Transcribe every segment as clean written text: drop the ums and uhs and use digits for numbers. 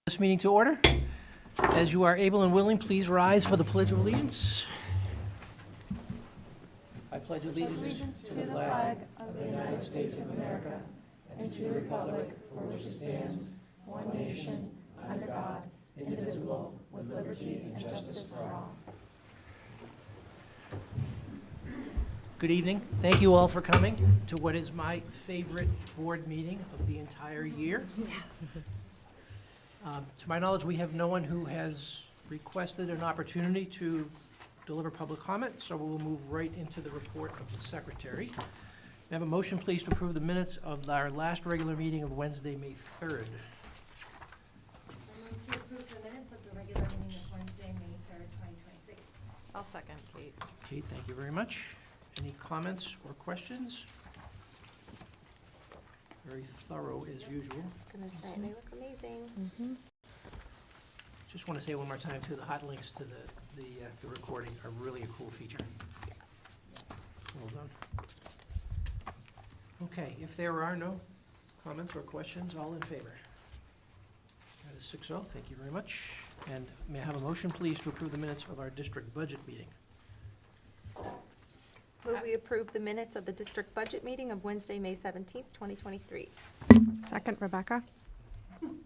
This meeting to order. As you are able and willing, please rise for the Pledge of Allegiance. I pledge allegiance to the flag of the United States of America and to the republic for which it stands, one nation, under God, indivisible, with liberty and justice for all. Good evening. Thank you all for coming to what is my favorite board meeting of the entire year. To my knowledge, we have no one who has requested an opportunity to deliver public comment, so we will move right into the report of the secretary. May I have a motion, please, to approve the minutes of our last regular meeting of Wednesday, May 3rd? I move to approve the minutes of the regular meeting of Wednesday, May 3rd, 2023. I'll second, Kate. Kate, thank you very much. Any comments or questions? Very thorough as usual. I was gonna say, they look amazing. Just want to say one more time, too, the hot links to the recording are really a cool feature. Yes. Well done. Okay, if there are no comments or questions, all in favor? That is 6-0, thank you very much. And may I have a motion, please, to approve the minutes of our district budget meeting? Move we approve the minutes of the district budget meeting of Wednesday, May 17th, 2023. Second, Rebecca. Very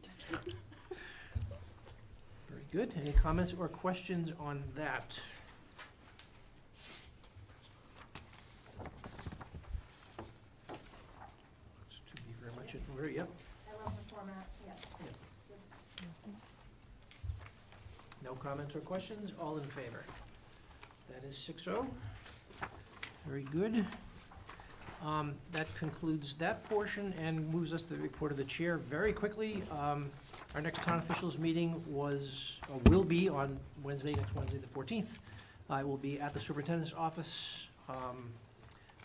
good. Any comments or questions on that? Looks to be very much in order, yep. I love the format, yes. No comments or questions? All in favor? That is 6-0. Very good. That concludes that portion and moves us to the report of the chair. Very quickly, our next town officials meeting will be on Wednesday, next Wednesday, the 14th. I will be at the superintendent's office.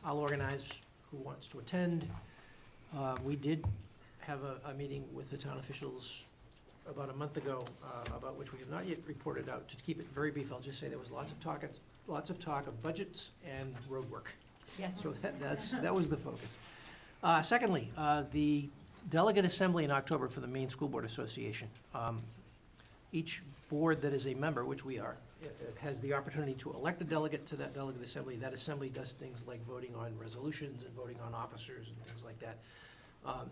I'll organize who wants to attend. We did have a meeting with the town officials about a month ago, about which we have not yet reported out. To keep it very brief, I'll just say there was lots of talk of budgets and road work. Yes. So that was the focus. Secondly, the delegate assembly in October for the Maine School Board Association. Each board that is a member, which we are, has the opportunity to elect a delegate to that delegate assembly. That assembly does things like voting on resolutions and voting on officers and things like that.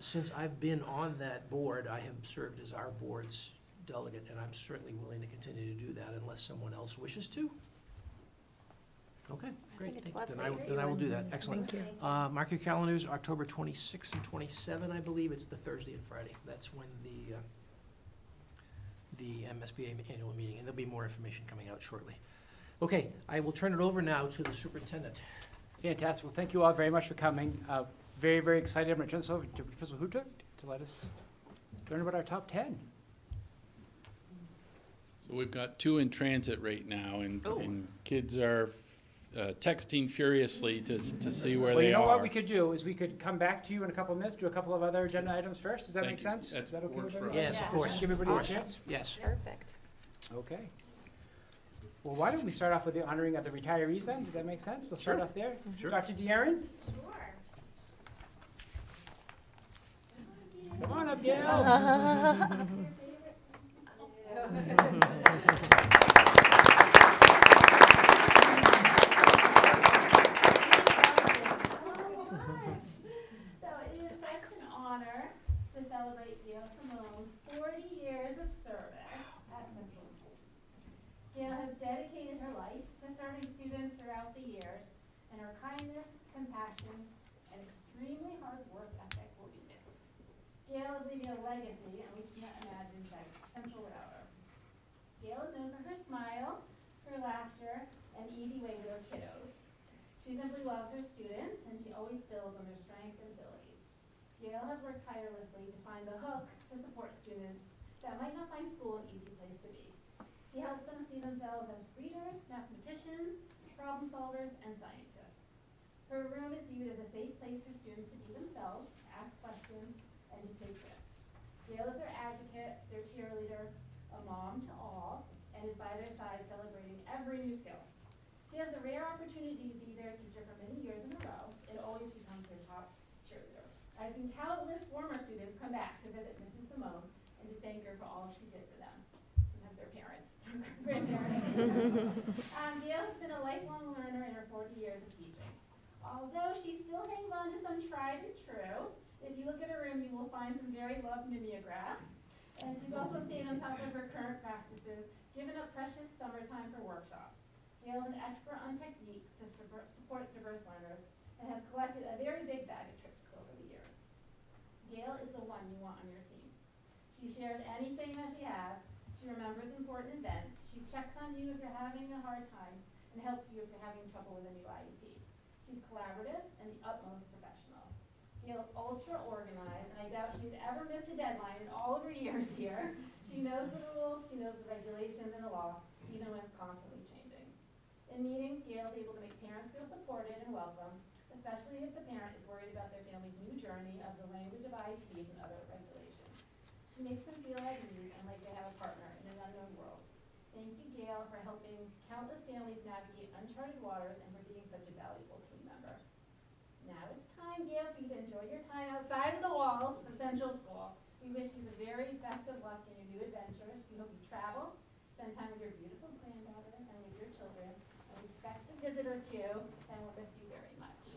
Since I've been on that board, I have served as our board's delegate, and I'm certainly willing to continue to do that unless someone else wishes to. Okay, great. think it's Then lovely. I will do that. Excellent. Thank you. Mark your calendars, October 26 and 27, I believe. It's the Thursday and Friday. That's when the MSBA annual meeting, and there'll be more information coming out shortly. Okay, I will turn it over now to the superintendent. Fantastic. Well, thank you all very much for coming. Very, very excited. I'm going to turn this over to Principal Hutter to let us learn about our top 10. So we've got 2 in transit right now, and, Oh. and kids are texting furiously to see where Well, they you know are. what we could do is we could come back to you in a couple of minutes, do a couple of other agenda items first. Does that Thank make you. sense? That Is that okay works with for everybody? Yes, of Yeah. course. Give everybody a Awesome. chance? Yes. Perfect. Okay. Well, why don't we start off with the honoring of the retirees then? Does that make sense? We'll start Sure. off there. Sure. Dr. De'Aaron, Sure. come on up, Gail. So it is such an honor to celebrate Gail Simone's 40 years of service at Central School. Gail has dedicated her life to serving students throughout the years, and her kindness, compassion, and extremely hard work ethic will be missed. Gail is leaving a legacy, and we cannot imagine Central without her. Gail is known for her smile, her laughter, and easy way with her kiddos. She simply loves her students, and she always builds on their strengths and abilities. Gail has worked tirelessly to find the hook to support students that might not find school an easy place to be. She helps them see themselves as readers, mathematicians, problem solvers, and scientists. Her room is viewed as a safe place for students to be themselves, to ask questions, and to take risks. Gail is their advocate, their cheerleader, a mom to all, and is by their side celebrating every new skill. She has the rare opportunity to be their teacher for many years in a row. It always becomes their top cheerleader. I've seen countless former students come back to visit Mrs. Simone and to thank her for all she did grandparents. Gail has been a lifelong learner in her 40 years of teaching. Although she still hangs on to some tried and true, if you look at her room, you will find some very loved mimeographs. And she's also stayed on top of her current practices, given up precious summertime for workshops. Gail is an expert on techniques to support diverse learners and has collected a very big bag of tricks over the years. Gail is the one you want on your team. She shares anything that she has. She remembers important events. She checks on you if you're having a hard time and helps you if you're having trouble with a new IEP. She's collaborative and the utmost professional. Gail's ultra organized, and I doubt she's ever missed a deadline in all of her years here. She knows the rules, she knows the regulations and the law, even when it's constantly changing. In meetings, Gail is able to make parents feel supported and welcome, especially if the parent is worried about their family's new journey of the language of IEPs and other regulations. She makes them feel at ease and like they have a partner in an unknown world. Thank you, Gail, for helping countless families navigate uncharted waters and for being such a valuable team member. Now it's time, Gail, for you to enjoy your time outside of the walls of Central School. We wish you the very best of luck in your new adventures. We hope you travel, spend time with your beautiful granddaughter and with your children, and respect the visitor too, and we'll miss you very much.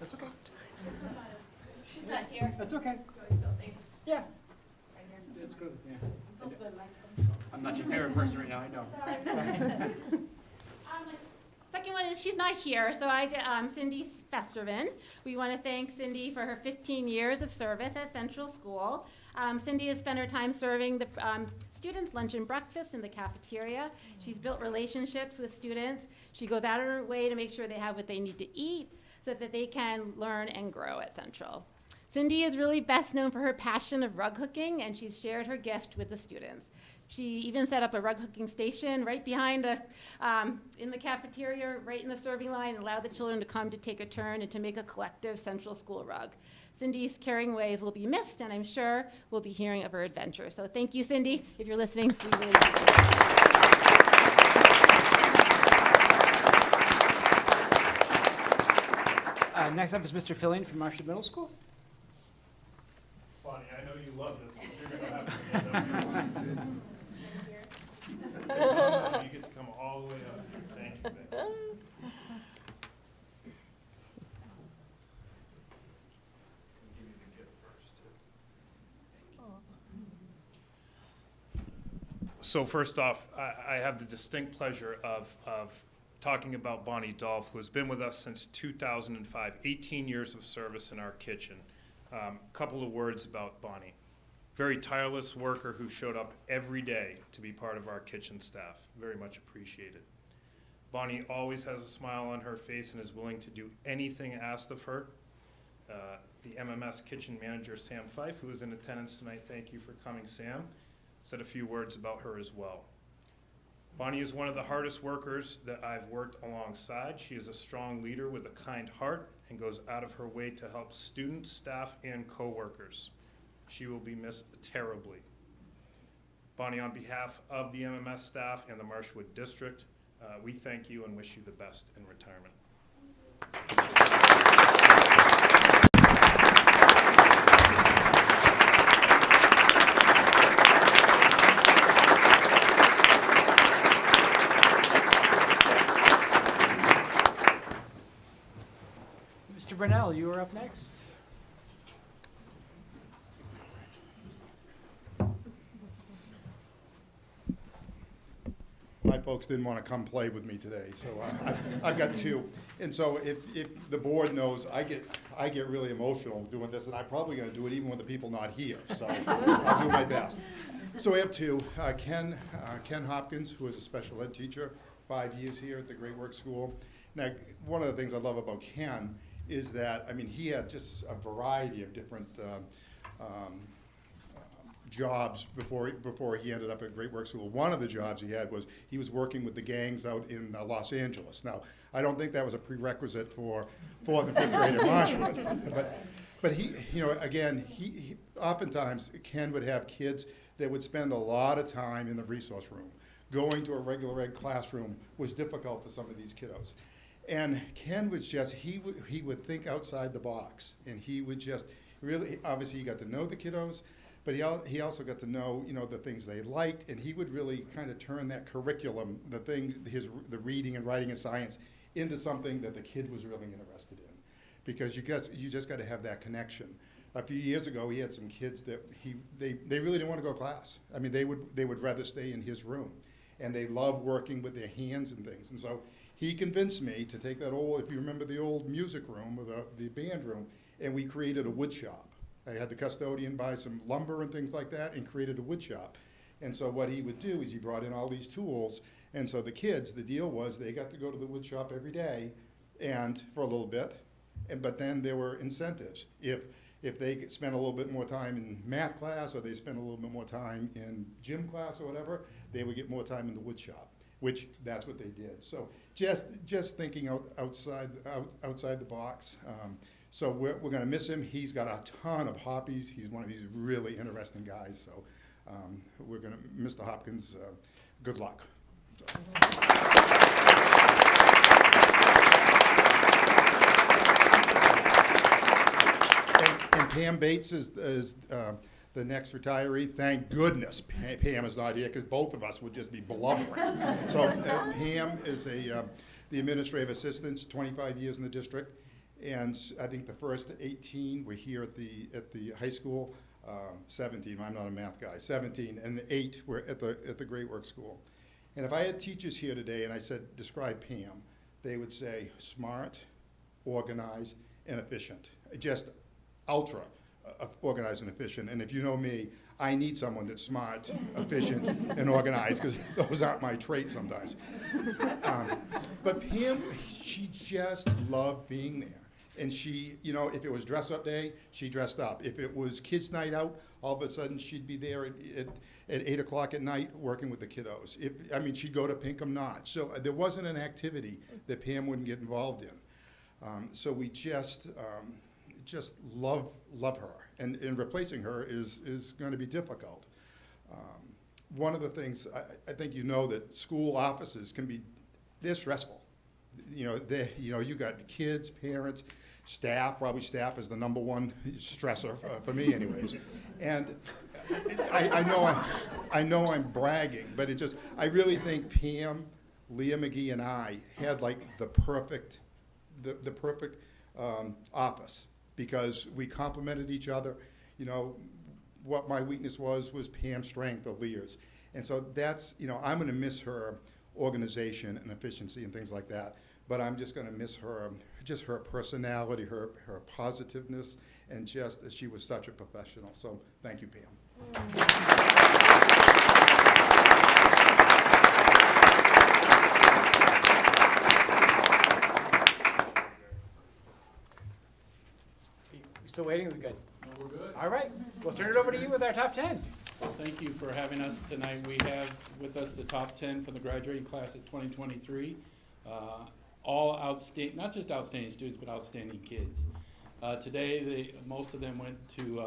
That's okay. She's not here. That's okay. Joy's still safe. Yeah, Right here. that's good, yeah. Feels good, Mike. I'm not your favorite person right now, I know. Sorry. Second one is she's not here, so Cindy Festerman. We want to thank Cindy for her 15 years of service at Central School. Cindy has spent her time serving the students lunch and breakfast in the cafeteria. She's built relationships with students. She goes out of her way to make sure they have what they need to eat so that they can learn and grow at Central. Cindy is really best known for her passion of rug hooking, and she's shared her gift with the students. She even set up a rug hooking station right behind in the cafeteria, right in the serving line, and allowed the children to come to take a turn and to make a collective Central School rug. Cindy's caring ways will be missed, and I'm sure we'll be hearing of her adventure. So thank you, Cindy. If you're listening, we really appreciate it. Next up is Mr. Fillion from Marshall Middle School. Bonnie, I know you love this, but you're gonna have to stand up here. You get to come all the way up here. Thank you, babe. Give you the gift first, too. So first off, I have the distinct pleasure of talking about Bonnie Dolph, who has been with us since 2005, 18 years of service in our kitchen. Couple of words about Bonnie. Very tireless worker who showed up every day to be part of our kitchen staff. Very much appreciated. Bonnie always has a smile on her face and is willing to do anything asked of her. The MMS kitchen manager, Sam Fife, who is in attendance tonight, thank you for coming, Sam, said a few words about her as well. Bonnie is one of the hardest workers that I've worked alongside. She is a strong leader with a kind heart and goes out of her way to help students, staff, and coworkers. She will be missed terribly. Bonnie, on behalf of the MMS staff and the Marshwood District, we thank you and wish you the best in retirement. Mr. Brunel, you are up next. My folks didn't want to come play with me today, so I've got two. And so if the board knows, I get really emotional doing this, and I'm probably going to do it even with the people not here, so I'll do my best. So we have two. Ken Hopkins, who is a special ed teacher, 5 years here at the Great Works School. Now, one of the things I love about Ken is that, I mean, he had just a variety of different jobs before he ended up at Great Works School. One of the jobs he had was he was working with the gangs out in Los Angeles. Now, I don't think that was a prerequisite for the fifth grade at Marshwood, But he, you know, again, he oftentimes, Ken would have kids that would spend a lot of time in the resource room. Going to a regular ed classroom was difficult for some of these kiddos. And Ken was just, he would think outside the box, and he would just really, obviously he got to know the kiddos, but he also got to know, you know, the things they liked, and he would really kind of turn that curriculum, the reading and writing and science, into something that the kid was really interested in. Because you just got to have that connection. A few years ago, he had some kids that they really didn't want to go to class. I mean, they would rather stay in his room, and they love working with their hands and things. And so he convinced me to take that old, if you remember the old music room or the band room, and we created a wood shop. I had the custodian buy some lumber and things like that and created a wood shop. And so what he would do is he brought in all these tools, and so the kids, the deal was they got to go to the wood shop every day and for a little bit, but then there were incentives. If they spent a little bit more time in math class, or they spent a little bit more time in gym class or whatever, they would get more time in the wood shop, which that's what they did. So just thinking outside the box. So we're going to miss him. He's got a ton of hobbies. He's one of these really interesting guys. So we're going to, Mr. Hopkins, good luck. So. And Pam Bates is the next retiree. Thank goodness Pam is not here, because both of us would just be blubbering. So Pam is the administrative assistant, 25 years in the district, and I think the first 18 were here at the high school. 17, I'm not a math guy, 17, and 8 were at the Great Works School. And if I had teachers here today and I said, describe Pam, they would say smart, organized, and efficient. Just ultra organized and efficient. And if you know me, I need someone that's smart, efficient, and organized, because those aren't my traits sometimes. But Pam, she just loved being there. And she, you know, if it was dress up day, she dressed up. If it was kids' night out, all of a sudden she'd be there at 8 o'clock at night working with the kiddos. She'd go to Pinkham Notch. So there wasn't an activity that Pam wouldn't get involved in. So we just love her. And replacing her is going to be difficult. One of the things, I think you know that school offices they're stressful. You got kids, parents, staff. Probably staff is the number one stressor for me, anyways. And I know I'm bragging, but I really think Pam, Leah McGee, and I had like the perfect office, because we complemented each other. You know, what my weakness was Pam's strength or Leah's, and so that's, I'm going to miss her organization and efficiency and things like that. But I'm just going to miss her, just her personality, her positiveness, and just that she was such a professional. So thank you, Pam. We still waiting? Are we good? No, we're good. All right. We'll turn it over to you with our top 10. Well, thank you for having us tonight. We have with us the top 10 for the graduating class of 2023. All outstanding, not just outstanding students, but outstanding kids. Today, most of them went to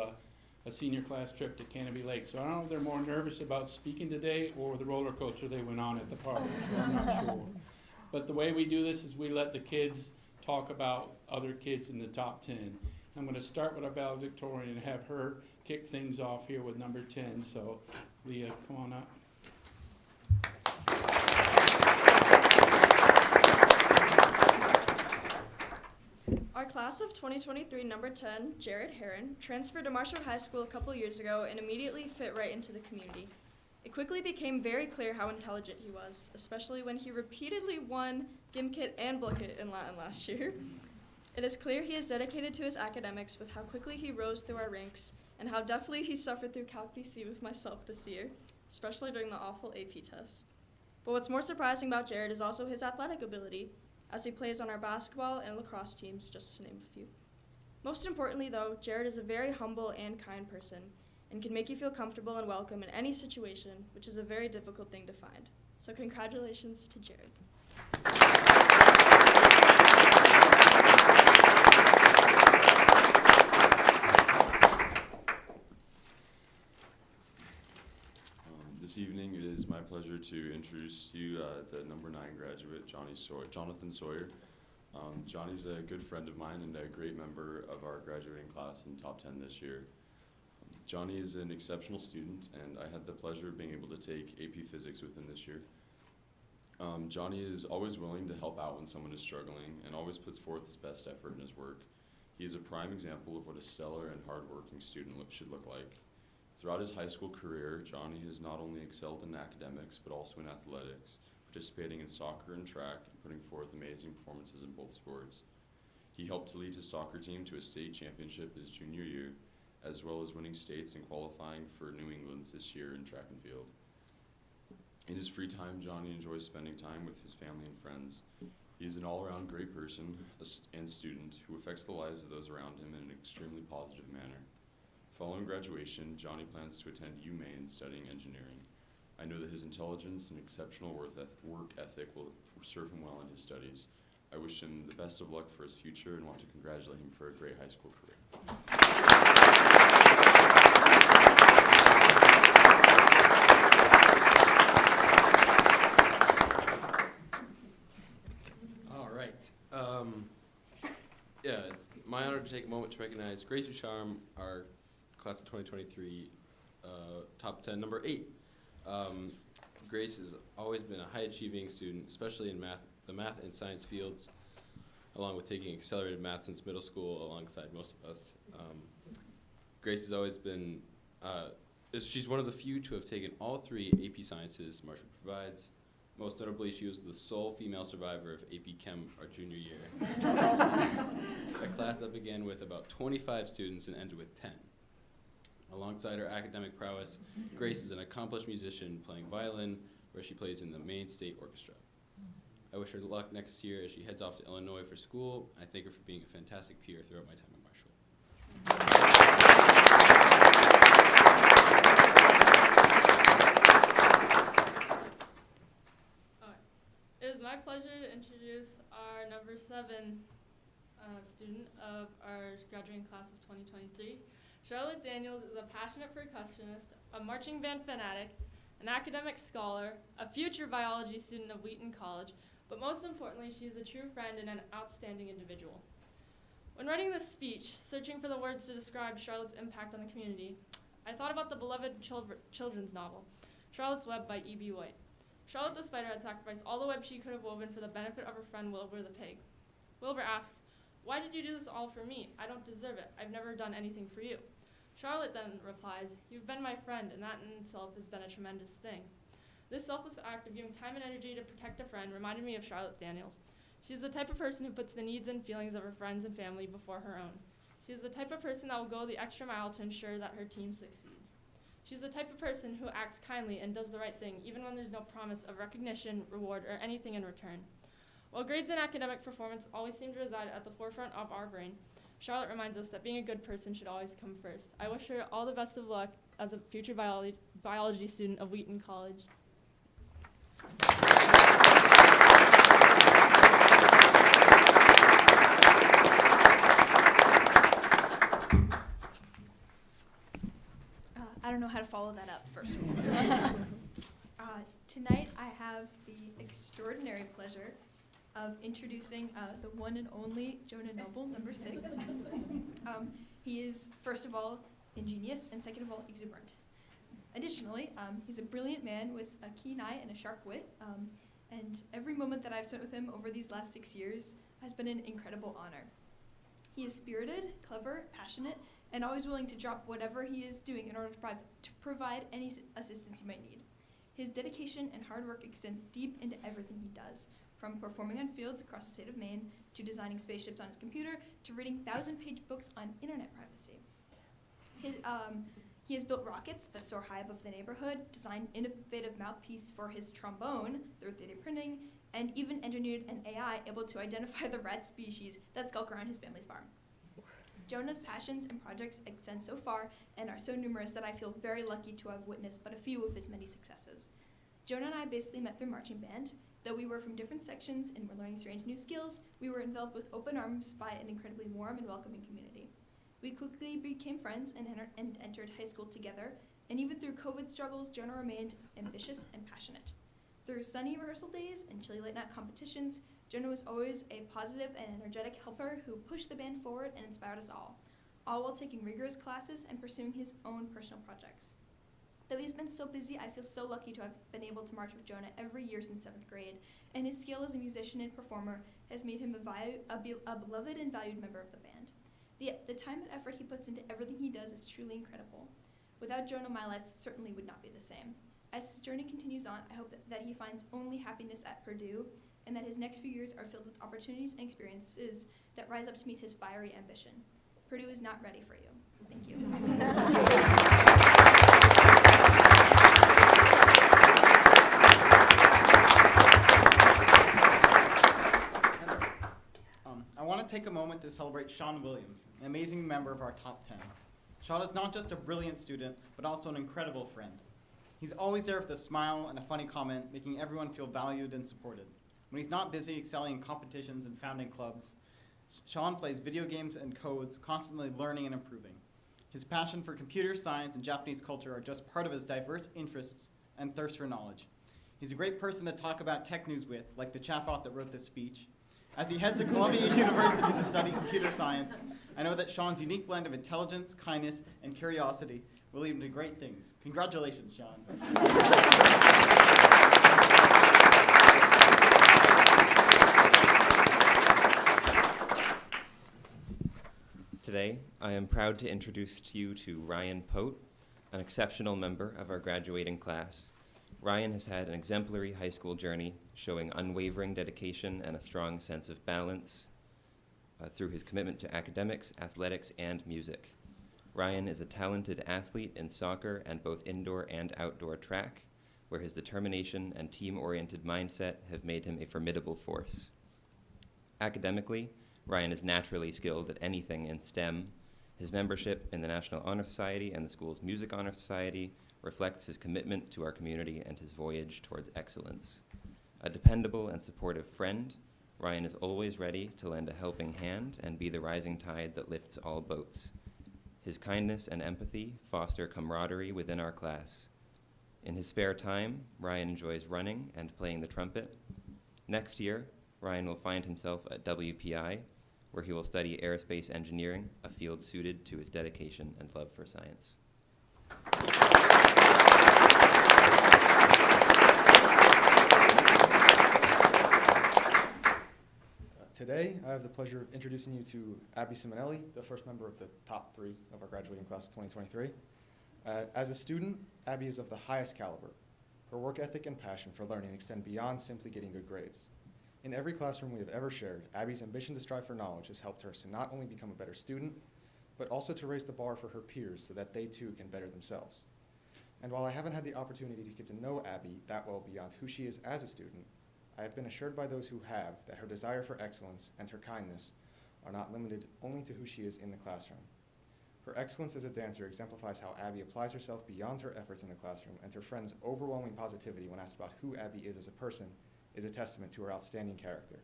a senior class trip to Canopy Lake. So I don't know if they're more nervous about speaking today or the roller coaster they went on at the park. So I'm not sure. But the way we do this is we let the kids talk about other kids in the top 10. I'm going to start with our valedictorian and have her kick things off here with number 10. So, Leah, come on up. Our class of 2023, number 10, Jared Heron, transferred to Marshall High School a couple years ago and immediately fit right into the community. It quickly became very clear how intelligent he was, especially when he repeatedly won Gimkit and Bookit in Latin last year. It is clear he is dedicated to his academics with how quickly he rose through our ranks and how deftly he suffered through Calc PC with myself this year, especially during the awful AP test. But what's more surprising about Jared is also his athletic ability, as he plays on our basketball and lacrosse teams, just to name a few. Most importantly, though, Jared is a very humble and kind person and can make you feel comfortable and welcome in any situation, which is a very difficult thing to find. So congratulations to Jared. This evening, it is my pleasure to introduce to you the number 9 graduate, Jonathan Sawyer. Johnny's a good friend of mine and a great member of our graduating class in top 10 this year. Johnny is an exceptional student, and I had the pleasure of being able to take AP Physics with him this year. Johnny is always willing to help out when someone is struggling and always puts forth his best effort in his work. He is a prime example of what a stellar and hardworking student should look like. Throughout his high school career, Johnny has not only excelled in academics, but also in athletics, participating in soccer and track and putting forth amazing performances in both sports. He helped to lead his soccer team to a state championship his junior year, as well as winning states and qualifying for New England's this year in track and field. In his free time, Johnny enjoys spending time with his family and friends. He is an all-around great person and student who affects the lives of those around him in an extremely positive manner. Following graduation, Johnny plans to attend UMaine studying engineering. I know that his intelligence and exceptional work ethic will serve him well in his studies. I wish him the best of luck for his future and want to congratulate him for a great high school career. All right. It's my honor to take a moment to recognize Grace Ducharme, our class of 2023 top 10, number 8. Grace has always been a high-achieving student, especially in the math and science fields, along with taking accelerated math since middle school alongside most of us. Grace has always been, she's one of the few to have taken all 3 AP Sciences Marshall provides. Most notably, she was the sole female survivor of AP Chem our junior year. A class that began with about 25 students and ended with 10. Alongside her academic prowess, Grace is an accomplished musician playing violin, where she plays in the Maine State Orchestra. I wish her luck next year as she heads off to Illinois for school. I thank her for being a fantastic peer throughout my time at Marshall. It is my pleasure to introduce our number 7 student of our graduating class of 2023. Charlotte Daniels is a passionate percussionist, a marching band fanatic, an academic scholar, a future biology student of Wheaton College, but most importantly, she is a true friend and an outstanding individual. When writing this speech, searching for the words to describe Charlotte's impact on the community, I thought about the beloved children's novel, Charlotte's Web by E.B. White. Charlotte the spider had sacrificed all the web she could have woven for the benefit of her friend Wilbur the pig. Wilbur asks, "Why did you do this all for me? I don't deserve it. I've never done anything for you." Charlotte then replies, "You've been my friend, and that in itself has been a tremendous thing." This selfless act of giving time and energy to protect a friend reminded me of Charlotte Daniels. She's the type of person who puts the needs and feelings of her friends and family before her own. She's the type of person that will go the extra mile to ensure that her team succeeds. She's the type of person who acts kindly and does the right thing, even when there's no promise of recognition, reward, or anything in return. While grades and academic performance always seem to reside at the forefront of our brain, Charlotte reminds us that being a good person should always come first. I wish her all the best of luck as a future biology student of Wheaton College. I don't know how to follow that up, first of all. Tonight I have the extraordinary pleasure of introducing the one and only Jonah Noble, number 6. He is, first of all, ingenious, and second of all, exuberant. Additionally, he's a brilliant man with a keen eye and a sharp wit, and every moment that I've spent with him over these last 6 years has been an incredible honor. He is spirited, clever, passionate, and always willing to drop whatever he is doing in order to provide any assistance you might need. His dedication and hard work extends deep into everything he does, from performing on fields across the state of Maine, to designing spaceships on his computer, to reading 1,000-page books on internet privacy. He has built rockets that soar high above the neighborhood, designed innovative mouthpiece for his trombone through 3D printing, and even engineered an AI able to identify the rat species that skulk around his family's farm. Jonah's passions and projects extend so far and are so numerous that I feel very lucky to have witnessed but a few of his many successes. Jonah and I basically met through marching band. Though we were from different sections and were learning strange new skills, we were enveloped with open arms by an incredibly warm and welcoming community. We quickly became friends and entered high school together And even through COVID struggles, Jonah remained ambitious and passionate. Through sunny rehearsal days and chilly late night competitions, Jonah was always a positive and energetic helper who pushed the band forward and inspired us all while taking rigorous classes and pursuing his own personal projects. Though he's been so busy, I feel so lucky to have been able to march with Jonah every year since 7th grade, and his skill as a musician and performer has made him a beloved and valued member of the band. The time and effort he puts into everything he does is truly incredible. Without Jonah, my life certainly would not be the same. As his journey continues on, I hope that he finds only happiness at Purdue, and that his next few years are filled with opportunities and experiences that rise up to meet his fiery ambition. Purdue is not ready for you. Thank you. I want to take a moment to celebrate Sean Williams, an amazing member of our top 10. Sean is not just a brilliant student, but also an incredible friend. He's always there with a smile and a funny comment, making everyone feel valued and supported. When he's not busy excelling in competitions and founding clubs, Sean plays video games and codes, constantly learning and improving. His passion for computer science and Japanese culture are just part of his diverse interests and thirst for knowledge. He's a great person to talk about tech news with, like the chatbot that wrote this speech. As he heads to Columbia University to study computer science, I know that Sean's unique blend of intelligence, kindness, and curiosity will lead him to great things. Congratulations, Sean. Today, I am proud to introduce to you to Ryan Pote, an exceptional member of our graduating class. Ryan has had an exemplary high school journey, showing unwavering dedication and a strong sense of balance through his commitment to academics, athletics, and music. Ryan is a talented athlete in soccer and both indoor and outdoor track, where his determination and team-oriented mindset have made him a formidable force. Academically, Ryan is naturally skilled at anything in STEM. His membership in the National Honor Society and the school's Music Honor Society reflects his commitment to our community and his voyage towards excellence. A dependable and supportive friend, Ryan is always ready to lend a helping hand and be the rising tide that lifts all boats. His kindness and empathy foster camaraderie within our class. In his spare time, Ryan enjoys running and playing the trumpet. Next year, Ryan will find himself at WPI, where he will study aerospace engineering, a field suited to his dedication and love for science. Today, I have the pleasure of introducing you to Abby Simonelli, the first member of the top 3 of our graduating class of 2023. As a student, Abby is of the highest caliber. Her work ethic and passion for learning extend beyond simply getting good grades. In every classroom we have ever shared, Abby's ambition to strive for knowledge has helped her to not only become a better student, but also to raise the bar for her peers so that they too can better themselves. And while I haven't had the opportunity to get to know Abby that well beyond who she is as a student, I have been assured by those who have that her desire for excellence and her kindness are not limited only to who she is in the classroom. Her excellence as a dancer exemplifies how Abby applies herself beyond her efforts in the classroom, and her friends' overwhelming positivity when asked about who Abby is as a person is a testament to her outstanding character.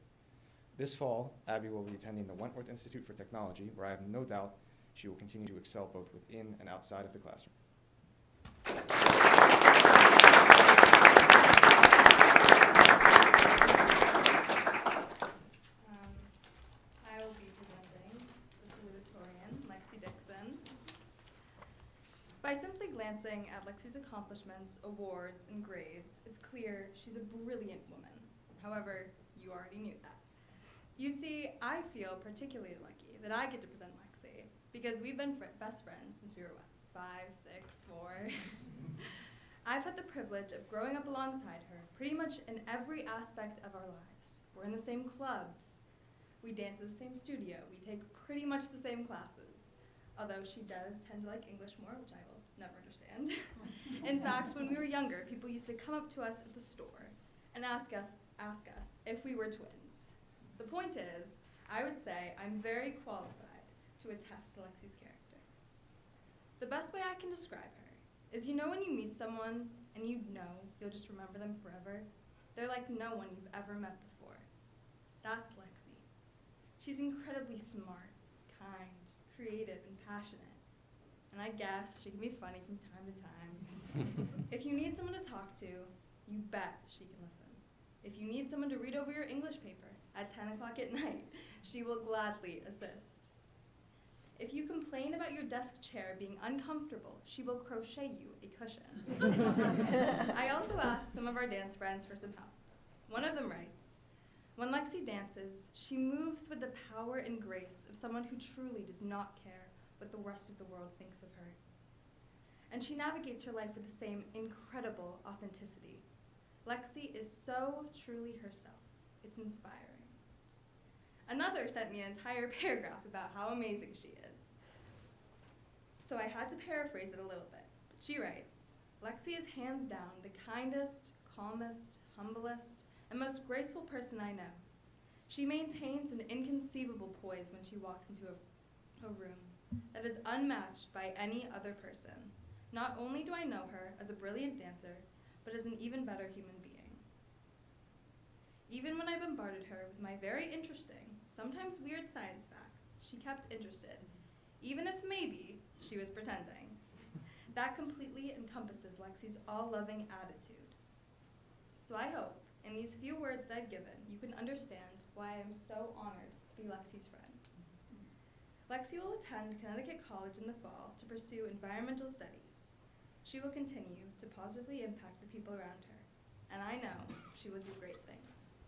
This fall, Abby will be attending the Wentworth Institute for Technology, where I have no doubt she will continue to excel both within and outside of the classroom. I will be presenting the salutatorian, Lexi Dixon. By simply glancing at Lexi's accomplishments, awards, and grades, it's clear she's a brilliant woman. However, you already knew that. You see, I feel particularly lucky that I get to present Lexi, because we've been best friends since we were, 5, 6, 4. I've had the privilege of growing up alongside her pretty much in every aspect of our lives. We're in the same clubs. We dance in the same studio. We take pretty much the same classes. Although she does tend to like English more, which I will never understand. In fact, when we were younger, people used to come up to us at the store and ask us if we were twins. The point is, I would say I'm very qualified to attest to Lexi's character. The best way I can describe her is, you know when you meet someone and you know you'll just remember them forever? They're like no one you've ever met before. That's Lexi. She's incredibly smart, kind, creative, and passionate. and I guess she can be funny from time to time. If you need someone to talk to, you bet she can listen. If you need someone to read over your English paper at 10 o'clock at night, she will gladly assist. If you complain about your desk chair being uncomfortable, she will crochet you a cushion. I also asked some of our dance friends for some help. One of them writes, "When Lexi dances, she moves with the power and grace of someone who truly does not care what the rest of the world thinks of her. And she navigates her life with the same incredible authenticity. Lexi is so truly herself. It's inspiring." Another sent me an entire paragraph about how amazing she is. So I had to paraphrase it a little bit. But she writes, "Lexi is hands down the kindest, calmest, humblest, and most graceful person I know. She maintains an inconceivable poise when she walks into a room that is unmatched by any other person. Not only do I know her as a brilliant dancer, but as an even better human being. Even when I bombarded her with my very interesting, sometimes weird science facts, she kept interested, even if maybe she was pretending. That completely encompasses Lexi's all-loving attitude. So I hope, in these few words that I've given, you can understand why I am so honored to be Lexi's friend. Lexi will attend Connecticut College in the fall to pursue environmental studies. She will continue to positively impact the people around her, and I know she will do great things."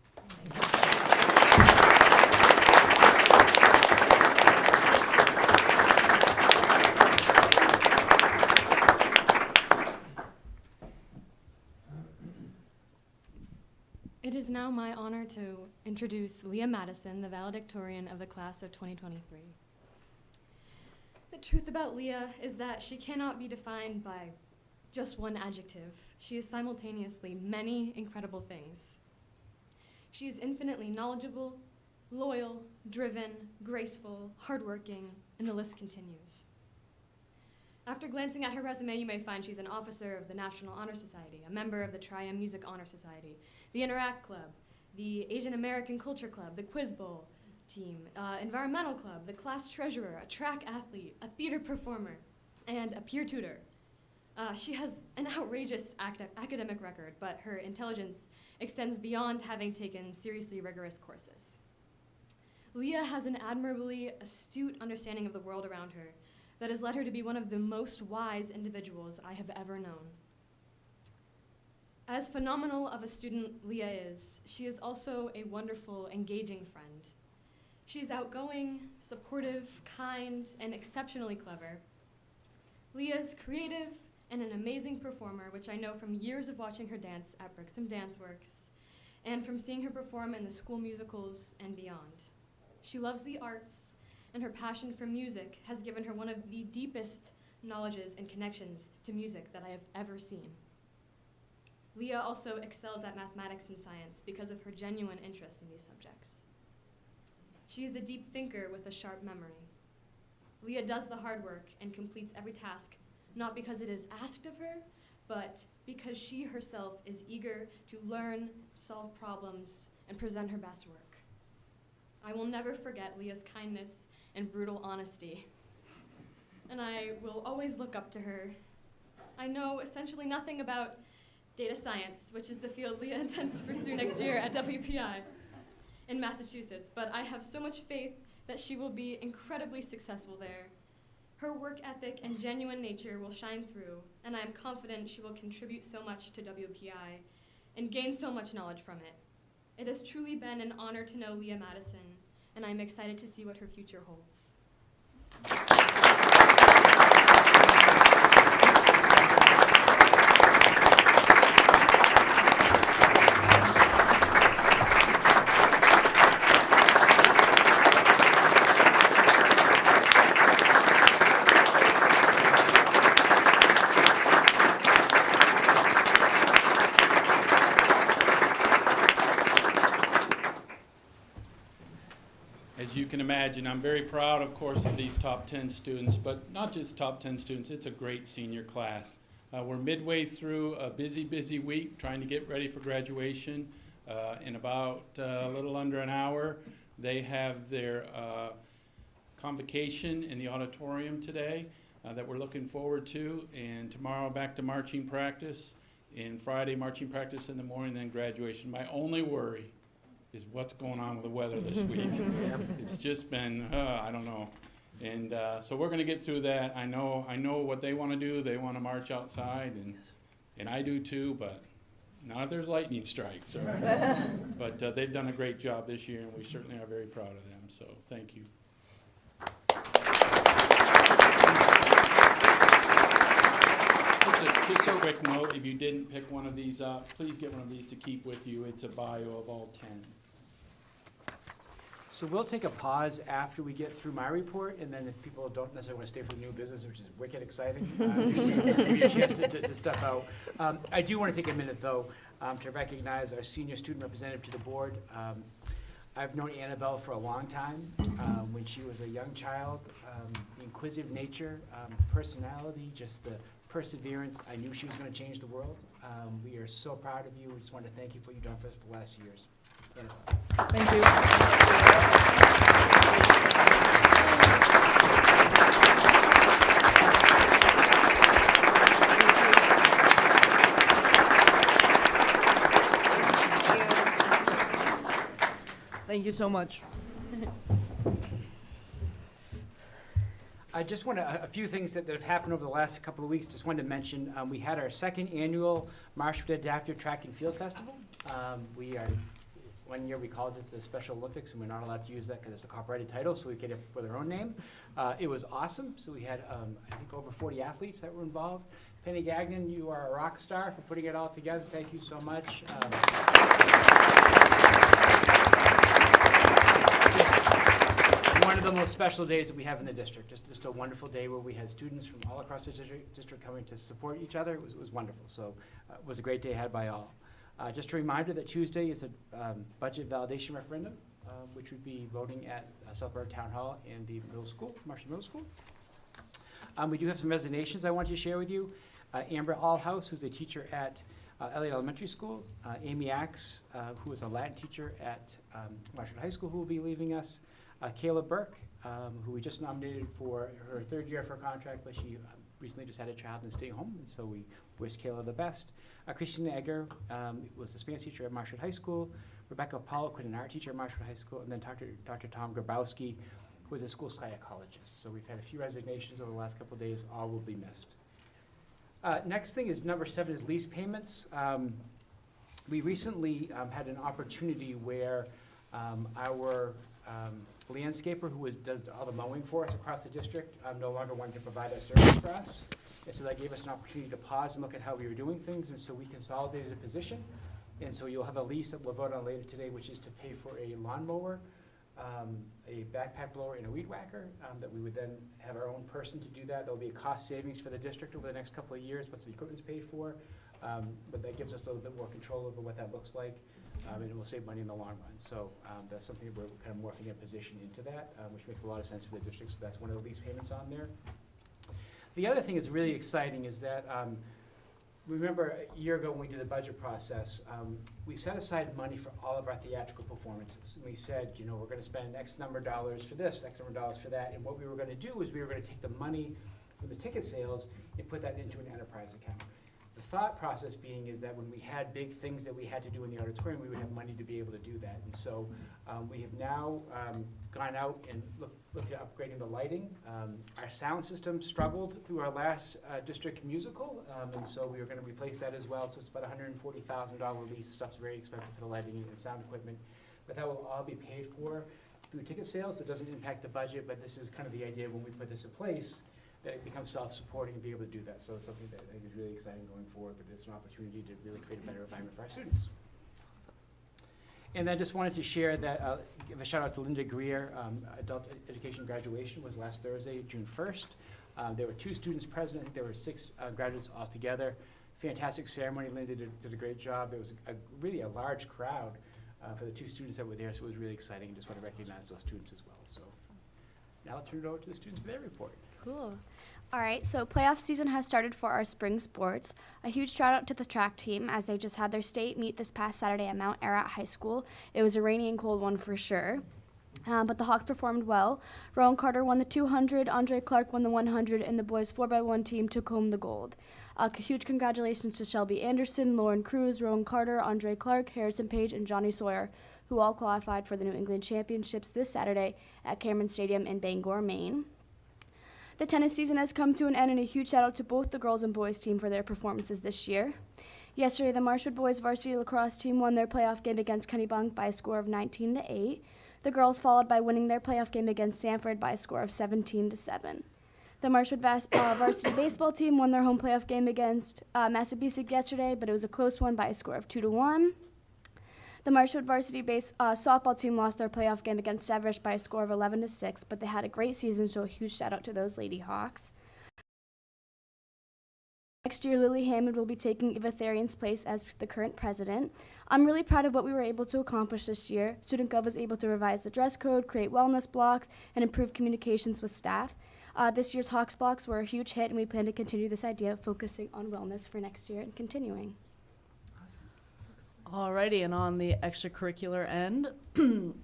It is now my honor to introduce Leah Madison, the valedictorian of the class of 2023. The truth about Leah is that she cannot be defined by just one adjective. She is simultaneously many incredible things. She is infinitely knowledgeable, loyal, driven, graceful, hardworking, and the list continues. After glancing at her resume, you may find she's an officer of the National Honor Society, a member of the Trium Music Honor Society, the Interact Club, the Asian American Culture Club, the Quiz Bowl team, Environmental Club, the class treasurer, a track athlete, a theater performer, and a peer tutor. She has an outrageous academic record, but her intelligence extends beyond having taken seriously rigorous courses. Leah has an admirably astute understanding of the world around her that has led her to be one of the most wise individuals I have ever known. As phenomenal of a student Leah is, she is also a wonderful, engaging friend. She's outgoing, supportive, kind, and exceptionally clever. Leah is creative and an amazing performer, which I know from years of watching her dance at Brixham Dance Works and from seeing her perform in the school musicals and beyond. She loves the arts, and her passion for music has given her one of the deepest knowledges and connections to music that I have ever seen. Leah also excels at mathematics and science because of her genuine interest in these subjects. She is a deep thinker with a sharp memory. Leah does the hard work and completes every task, not because it is asked of her, but because she herself is eager to learn, solve problems, and present her best work. I will never forget Leah's kindness and brutal honesty, and I will always look up to her. I know essentially nothing about data science, which is the field Leah intends to pursue next year at WPI in Massachusetts, but I have so much faith that she will be incredibly successful there. Her work ethic and genuine nature will shine through, and I am confident she will contribute so much to WPI and gain so much knowledge from it. It has truly been an honor to know Leah Madison, and I'm excited to see what her future holds. As you can imagine, I'm very proud, of course, of these top 10 students, but not just top 10 students, it's a great senior class. We're midway through a busy week trying to get ready for graduation. In about a little under an hour, they have their convocation in the auditorium today. that we're looking forward to. And tomorrow back to marching practice, and Friday marching practice in the morning, then graduation. My only worry is what's going on with the weather this week. It's just been, I don't know. And so we're going to get through that. I know what they want to do. They want to march outside, and I do too, but not if there's lightning strikes. But they've done a great job this year, and we certainly are very proud of them. So thank you. Just a quick note, if you didn't pick one of these up, please get one of these to keep with you. It's a bio of all 10. So we'll take a pause after we get through my report, and then if people don't necessarily want to stay for the new business, which is wicked exciting, give you a chance to step out. I do want to take a minute, though, to recognize our senior student representative to the board. I've known Annabelle for a long time. When she was a young child, the inquisitive nature, personality, just the perseverance. I knew she was going to change the world. We are so proud of you. We just want to thank you for what you've done for us for the last years. Annabelle. Thank you. Thank you so much. I just want to, a few things that have happened over the last couple of weeks, just wanted to mention. We had our second annual March for the Adaptive Track and Field Festival. One year we called it the Special Olympics, and we're not allowed to use that because it's a copyrighted title, so we get it with our own name. It was awesome. So we had, I think, over 40 athletes that were involved. Penny Gagnon, you are a rock star for putting it all together. Thank you so much. One of the most special days that we have in the district. Just a wonderful day where we had students from all across the district coming to support each other. It was wonderful. So it was a great day had by all. Just a reminder that Tuesday is a budget validation referendum, which would be voting at Southborough Town Hall and the middle school, Marshall Middle School. We do have some resignations I want to share with you. Amber Allhouse, who's a teacher at Elliott Elementary School. Amy Axe, who is a Latin teacher at Marshall High School, who will be leaving us. Kayla Burke, who we just nominated for her third year of her contract, but she recently just had a child and staying home, and so we wish Kayla the best. Christina Egger was the Spanish teacher at Marshall High School. Rebecca Pollock, an art teacher at Marshall High School, and then Dr. Tom Grabowski, who was a school psychologist. So we've had a few resignations over the last couple of days. All will be missed. Next thing is number 7 is lease payments. We recently had an opportunity where our landscaper who does all the mowing for us across the district no longer wanted to provide that service for us. And so that gave us an opportunity to pause and look at how we were doing things, and so we consolidated a position. And so you'll have a lease that we'll vote on later today, which is to pay for a lawnmower, a backpack blower, and a weed whacker, that we would then have our own person to do that. There'll be a cost savings for the district over the next couple of years once the equipment's paid for, but that gives us a little bit more control over what that looks like. And it will save money in the long run. So that's something that we're kind of morphing a position into that, which makes a lot of sense for the district. So that's one of the lease payments on there. The other thing that's really exciting is that, remember a year ago when we did the budget process, we set aside money for all of our theatrical performances. And we said, you know, we're going to spend X number of dollars for this, X number of dollars for that. And what we were going to do is we were going to take the money from the ticket sales and put that into an enterprise account. The thought process being is that when we had big things that we had to do in the auditorium, we would have money to be able to do that. And so we have now gone out and looked at upgrading the lighting. Our sound system struggled through our last district musical, and so we are going to replace that as well. So it's about $140,000 lease. Stuff's very expensive for the lighting and sound equipment. But that will all be paid for through ticket sales. It doesn't impact the budget, but this is kind of the idea when we put this in place, that it becomes self-supporting and be able to do that. So it's something that I think is really exciting going forward, but it's an opportunity to really create a better environment for our students. And then just wanted to share that, give a shout out to Linda Greer. Adult education graduation was last Thursday, June 1st. There were 2 students present. I think there were 6 graduates altogether. Fantastic ceremony. Linda did a great job. There was really a large crowd for the 2 students that were there, so it was really exciting. Just want to recognize those students as well. So now I'll turn it over to the students for their report. Cool. All right, so playoff season has started for our spring sports. A huge shout out to the track team as they just had their state meet this past Saturday at Mount Ararat High School. It was a rainy and cold one for sure. But the Hawks performed well. Rowan Carter won the 200, Andre Clark won the 100, and the boys 4x1 team took home the gold. Huge congratulations to Shelby Anderson, Lauren Cruz, Rowan Carter, Andre Clark, Harrison Page, and Johnny Sawyer, who all qualified for the New England Championships this Saturday at Cameron Stadium in Bangor, Maine. The tennis season has come to an end, and a huge shout out to both the girls and boys team for their performances this year. Yesterday, the Marshwood boys varsity lacrosse team won their playoff game against Kennebunk by a score of 19-8. The girls followed by winning their playoff game against Sanford by a score of 17-7. The Marshwood varsity baseball team won their home playoff game against Massabesic yesterday, but it was a close one by a score of 2-1. The Marshwood varsity softball team lost their playoff game against Severish by a score of 11-6, but they had a great season, so a huge shout out to those Lady Hawks. Next year, Lily Hammond will be taking Eva Therian's place as the current president. I'm really proud of what we were able to accomplish this year. Student Gov was able to revise the dress code, create wellness blocks, and improve communications with staff. This year's Hawks blocks were a huge hit, and we plan to continue this idea of focusing on wellness for next year and continuing. Alrighty, and on the extracurricular end,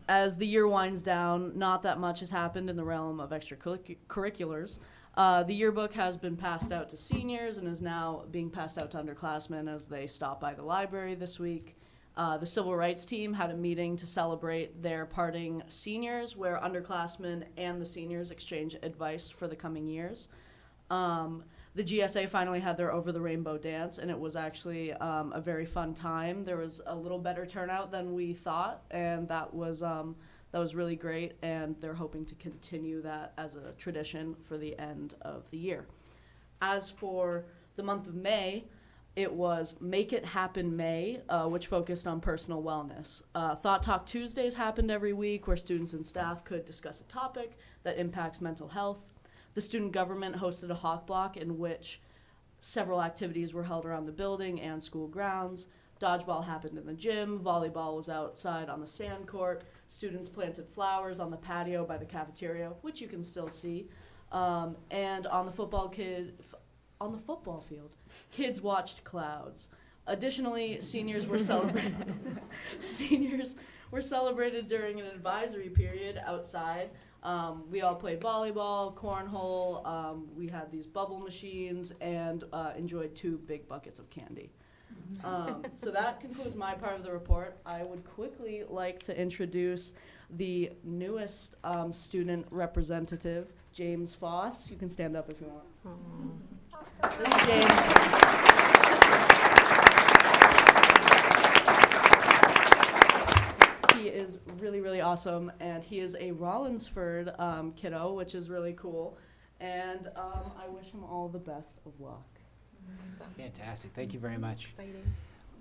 as the year winds down, not that much has happened in the realm of extracurriculars. The yearbook has been passed out to seniors and is now being passed out to underclassmen as they stop by the library this week. The civil rights team had a meeting to celebrate their parting seniors, where underclassmen and the seniors exchange advice for the coming years. The GSA finally had their Over the Rainbow dance, and it was actually a very fun time. There was a little better turnout than we thought, and that was really great, and they're hoping to continue that as a tradition for the end of the year. As for the month of May, it was Make It Happen May, which focused on personal wellness. Thought Talk Tuesdays happened every week, where students and staff could discuss a topic that impacts mental health. The student government hosted a Hawk block in which several activities were held around the building and school grounds. Dodgeball happened in the gym, volleyball was outside on the sand court, students planted flowers on the patio by the cafeteria, which you can still see, and on the football field, kids watched clouds. Additionally, seniors were celebrated during an advisory period outside. We all played volleyball, cornhole, we had these bubble machines, and enjoyed 2 big buckets of candy. So that concludes my part of the report. I would quickly like to introduce the newest student representative, James Foss. You can stand up if you want. This is James. He is really, really awesome, and he is a Rollinsford kiddo, which is really cool. And I wish him all the best of luck. Fantastic. Thank you very much. Exciting.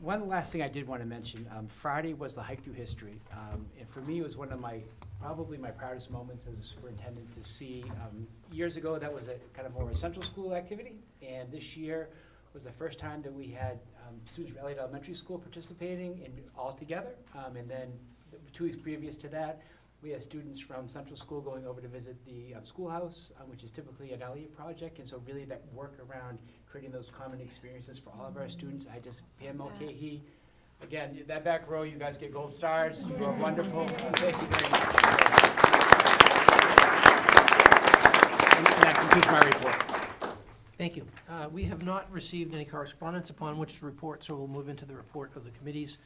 One last thing I did want to mention, Friday was the Hike Through History. And for me, it was one of probably my proudest moments as a superintendent to see. Years ago, that was a kind of more a central school activity. And this year was the first time that we had students from Elliott Elementary School participating all together. And then 2 weeks previous to that, we had students from Central School going over to visit the schoolhouse, which is typically an Elliott project. And so really that work around creating those common experiences for all of our students. Pam Mulcahy, again, that back row, you guys get gold stars. You are wonderful. Thank you very much. And that concludes my report. Thank you. We have not received any correspondence upon which to report, so we'll move into the report of the committees.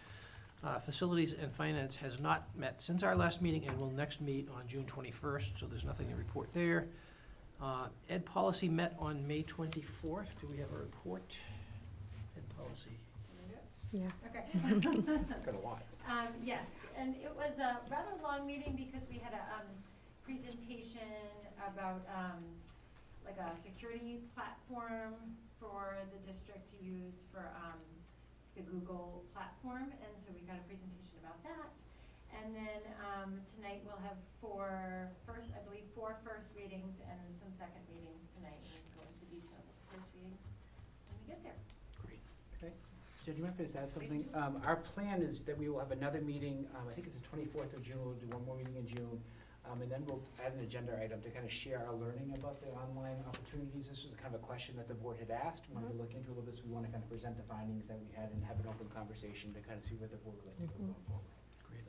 Facilities and Finance has not met since our last meeting and will next meet on June 21st, so there's nothing to report there. Ed Policy met on May 24th. Do we have a report? Ed Policy. Yeah. Okay. Got a lot. Yes, and it was a rather long meeting because we had a presentation about like a security platform for the district to use for the Google platform, and so we got a presentation about that. And then tonight we'll have 4 first readings and then some second readings tonight. And we can go into detail with first readings when we get there. Great. Okay. Jen, do you mind if I just add something? Our plan is that we will have another meeting, I think it's the 24th of June, we'll do one more meeting in June, and then we'll add an agenda item to kind of share our learning about the online opportunities. This was kind of a question that the board had asked, wanted to look into a little bit, so we want to kind of present the findings that we had and have an open conversation to kind of see where the board would like to go going forward. Great.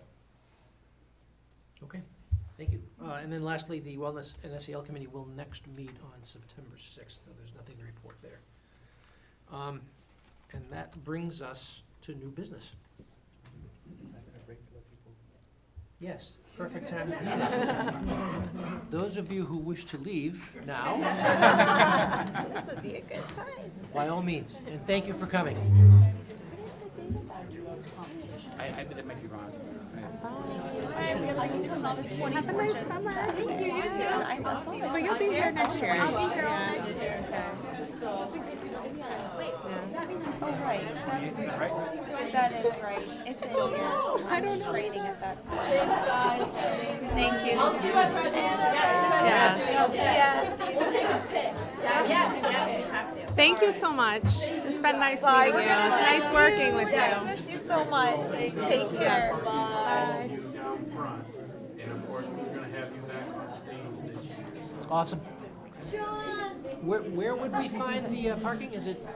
Okay. Thank you. And then lastly, the Wellness and SEL Committee will next meet on September 6th, so there's nothing to report there. And that brings us to new business. Yes, perfect time to do that. Those of you who wish to leave now, This would be a good time. by all means, and thank you for coming. That might be wrong. Have a nice summer. Thank you, you too. But you'll be here next year. I'll be here all next year. Oh, right. That is right. It's in here. I don't know. Training at that time. Thanks, guys. Thank you. I'll see you at graduation. Yes. We'll take a pic. Yes, we have to. Thank you so much. It's been nice Bye. meeting you. It was nice working with Yeah, you. I miss you so much. Take care. Bye. You down front, and of course, we're gonna have you back on stage this year. Awesome. John. Where would we find the parking? Is it?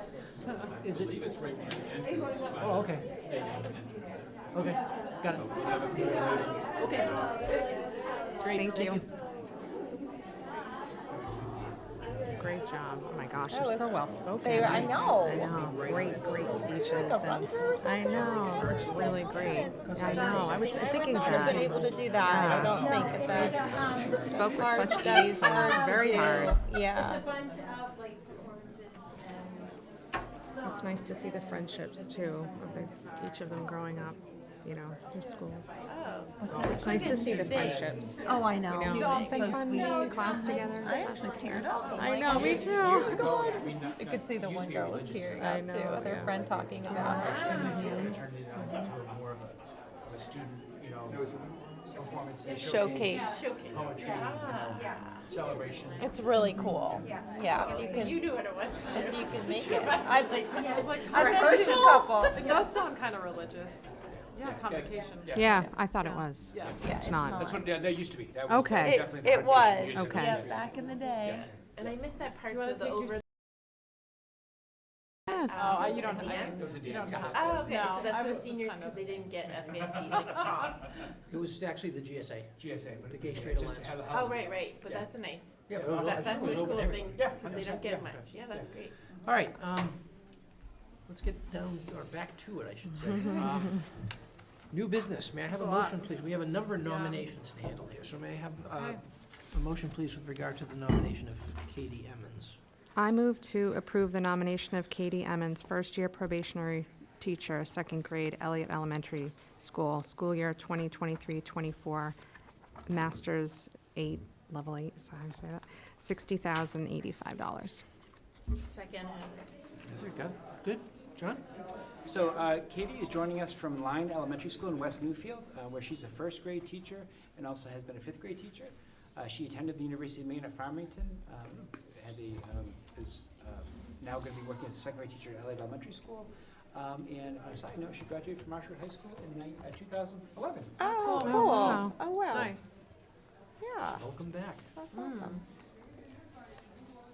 I believe it's right near the entrance. Oh, okay. Okay, got it. We'll have a good arrangement. Okay. Great, Thank you. Great job. Oh my gosh, you're so well spoken. I know. I know. Great speeches. I know. It's really great. I know. I was thinking Should have been that. able to do that. I don't think if that Spoke with such that's ease and to very do. hard. Yeah. It's a bunch of like performances and It's nice to see the friendships too of each of them growing up, you know, through schools. It's nice to see the friendships. Oh, I know. You know, it's been fun being in class together. I actually teared up. I know, me too. You could see the one girl was tearing I up know, too, with her yeah. friend talking about her. Turned it into more of a student, performance. Showcase. Poetry, celebration. It's really cool. Yeah. If you can, You knew what it was. if you can make Two it. of us, I've like, been to a couple. It does sound kind of religious. Yeah, convocation. Yeah, I thought it was. Yeah. Yeah, It's not. That's what, that used to be. That was Okay. definitely the It connotation was. used to be. Okay. Yeah, back in the day. And I missed that part, You wanna so the take your over. Yes. Oh, you don't Dance? It was a You dance. don't have Oh, okay, No, so that's I for the was seniors kind because of- they didn't get a fancy like prom. It was actually the GSA. GSA, but The Gay Straight just Alliance. had a Oh, right, but Yeah. that's a nice. Yeah, but it was- That's it was a open cool to everyone. thing. Yeah, They 100%, don't get yeah. much. Yeah, that's great. All right, let's get down, or back to it, I should say. New business, may I have a There's a lot. motion, please? We have a number of Yeah. nominations to handle here, so may I have Okay. a motion, please, with regard to the nomination of Katie Emmons? I move to approve the nomination of Katie Emmons, first-year probationary teacher, second grade, Elliott Elementary School, school year 2023-24, Masters 8, level 8, is that how you say that? $60,085. Second. Very good. Good. John? So Katie is joining us from Line Elementary School in West Newfield, where she's a first grade teacher and also has been a fifth grade teacher. She attended the University of Maine at Farmington, is now going to be working as a second grade teacher at Elliott Elementary School. And on a side note, she graduated from Marshwood High School in 2011. Oh, Oh, cool. wow. Oh, wow. Nice. Yeah, Welcome back. that's awesome.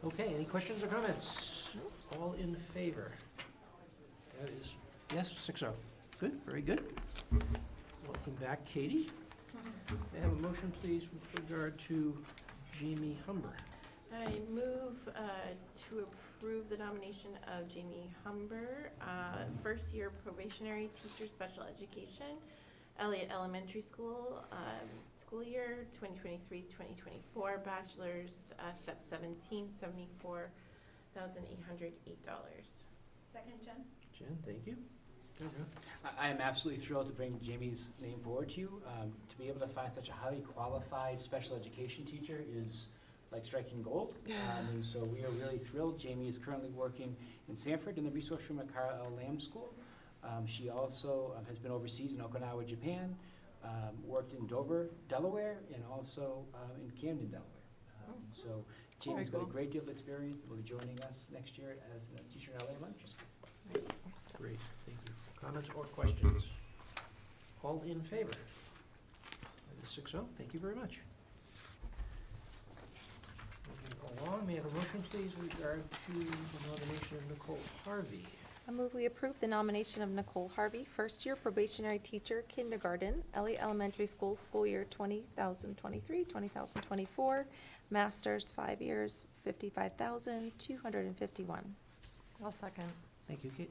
Okay, any questions or comments? All in favor? That is, yes, 6-0. Good, very good. Welcome back, Katie. May I have a motion, please, with regard to Jamie Humber? I move to approve the nomination of Jamie Humber, first year probationary teacher, special education, Elliott Elementary School, school year 2023-2024, bachelor's, step 17, $74,808. Second, Jen? Jen, thank you. Go, John. I am absolutely thrilled to bring Jamie's name forward to you. To be able to find such a highly qualified special education teacher is like striking gold. And so we are really thrilled. Jamie is currently working in Sanford in the resource room at Carl L. Lamb School. She also has been overseas in Okinawa, Japan, worked in Dover, Delaware, and also in Camden, Delaware. So Jamie's got a great deal of experience and will be joining us next year as a teacher at LA Elementary School. Great, thank you. Comments or questions? All in favor? That is 6-0. Thank you very much. Moving along, may I have a motion, please, with regard to the nomination of Nicole Harvey? I move we approve the nomination of Nicole Harvey, first-year probationary teacher, kindergarten, Elliott Elementary School, school year 2023, 2024, masters, 5 years, $55,251. I'll second. Thank you, Kate.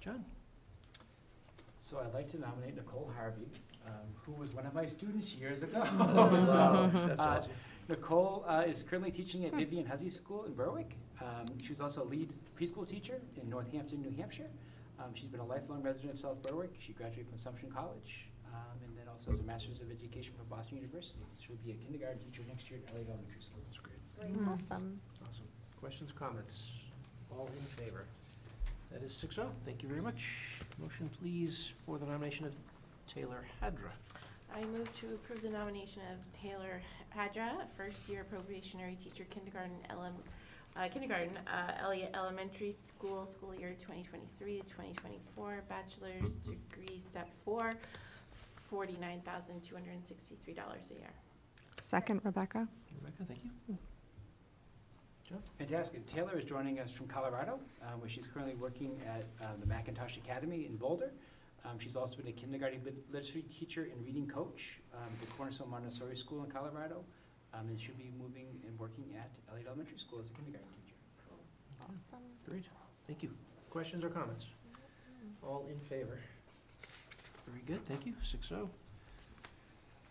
John? So I'd like to nominate Nicole Harvey, who was one of my students years ago. Wow, So, that's awesome. Nicole is currently teaching at Vivian Hussey School in Berwick. She was also a lead preschool teacher in Northampton, New Hampshire. She's been a lifelong resident of South Berwick. She graduated from Assumption College, and then also has a Master's of Education from Boston University. She'll be a kindergarten teacher next year at Elliott Elementary School. That's great. Awesome. Awesome. Questions, comments? All in favor? That is 6-0. Thank you very much. Motion, please, for the nomination of Taylor Hadra. I move to approve the nomination of Taylor Hadra, first-year probationary teacher, kindergarten, Elliott Elementary School, school year 2023 to 2024, bachelor's degree, step 4, $49,263 a year. Second, Rebecca. Rebecca, thank you. John? Fantastic. Taylor is joining us from Colorado, where she's currently working at the Macintosh Academy in Boulder. She's also been a kindergarten literacy teacher and reading coach at the Cornerstone Montessori School in Colorado. And she'll be moving and working at Elliott Elementary School as a kindergarten teacher. Awesome. Great. Thank you. Questions or comments? All in favor? Very good. Thank you. 6-0.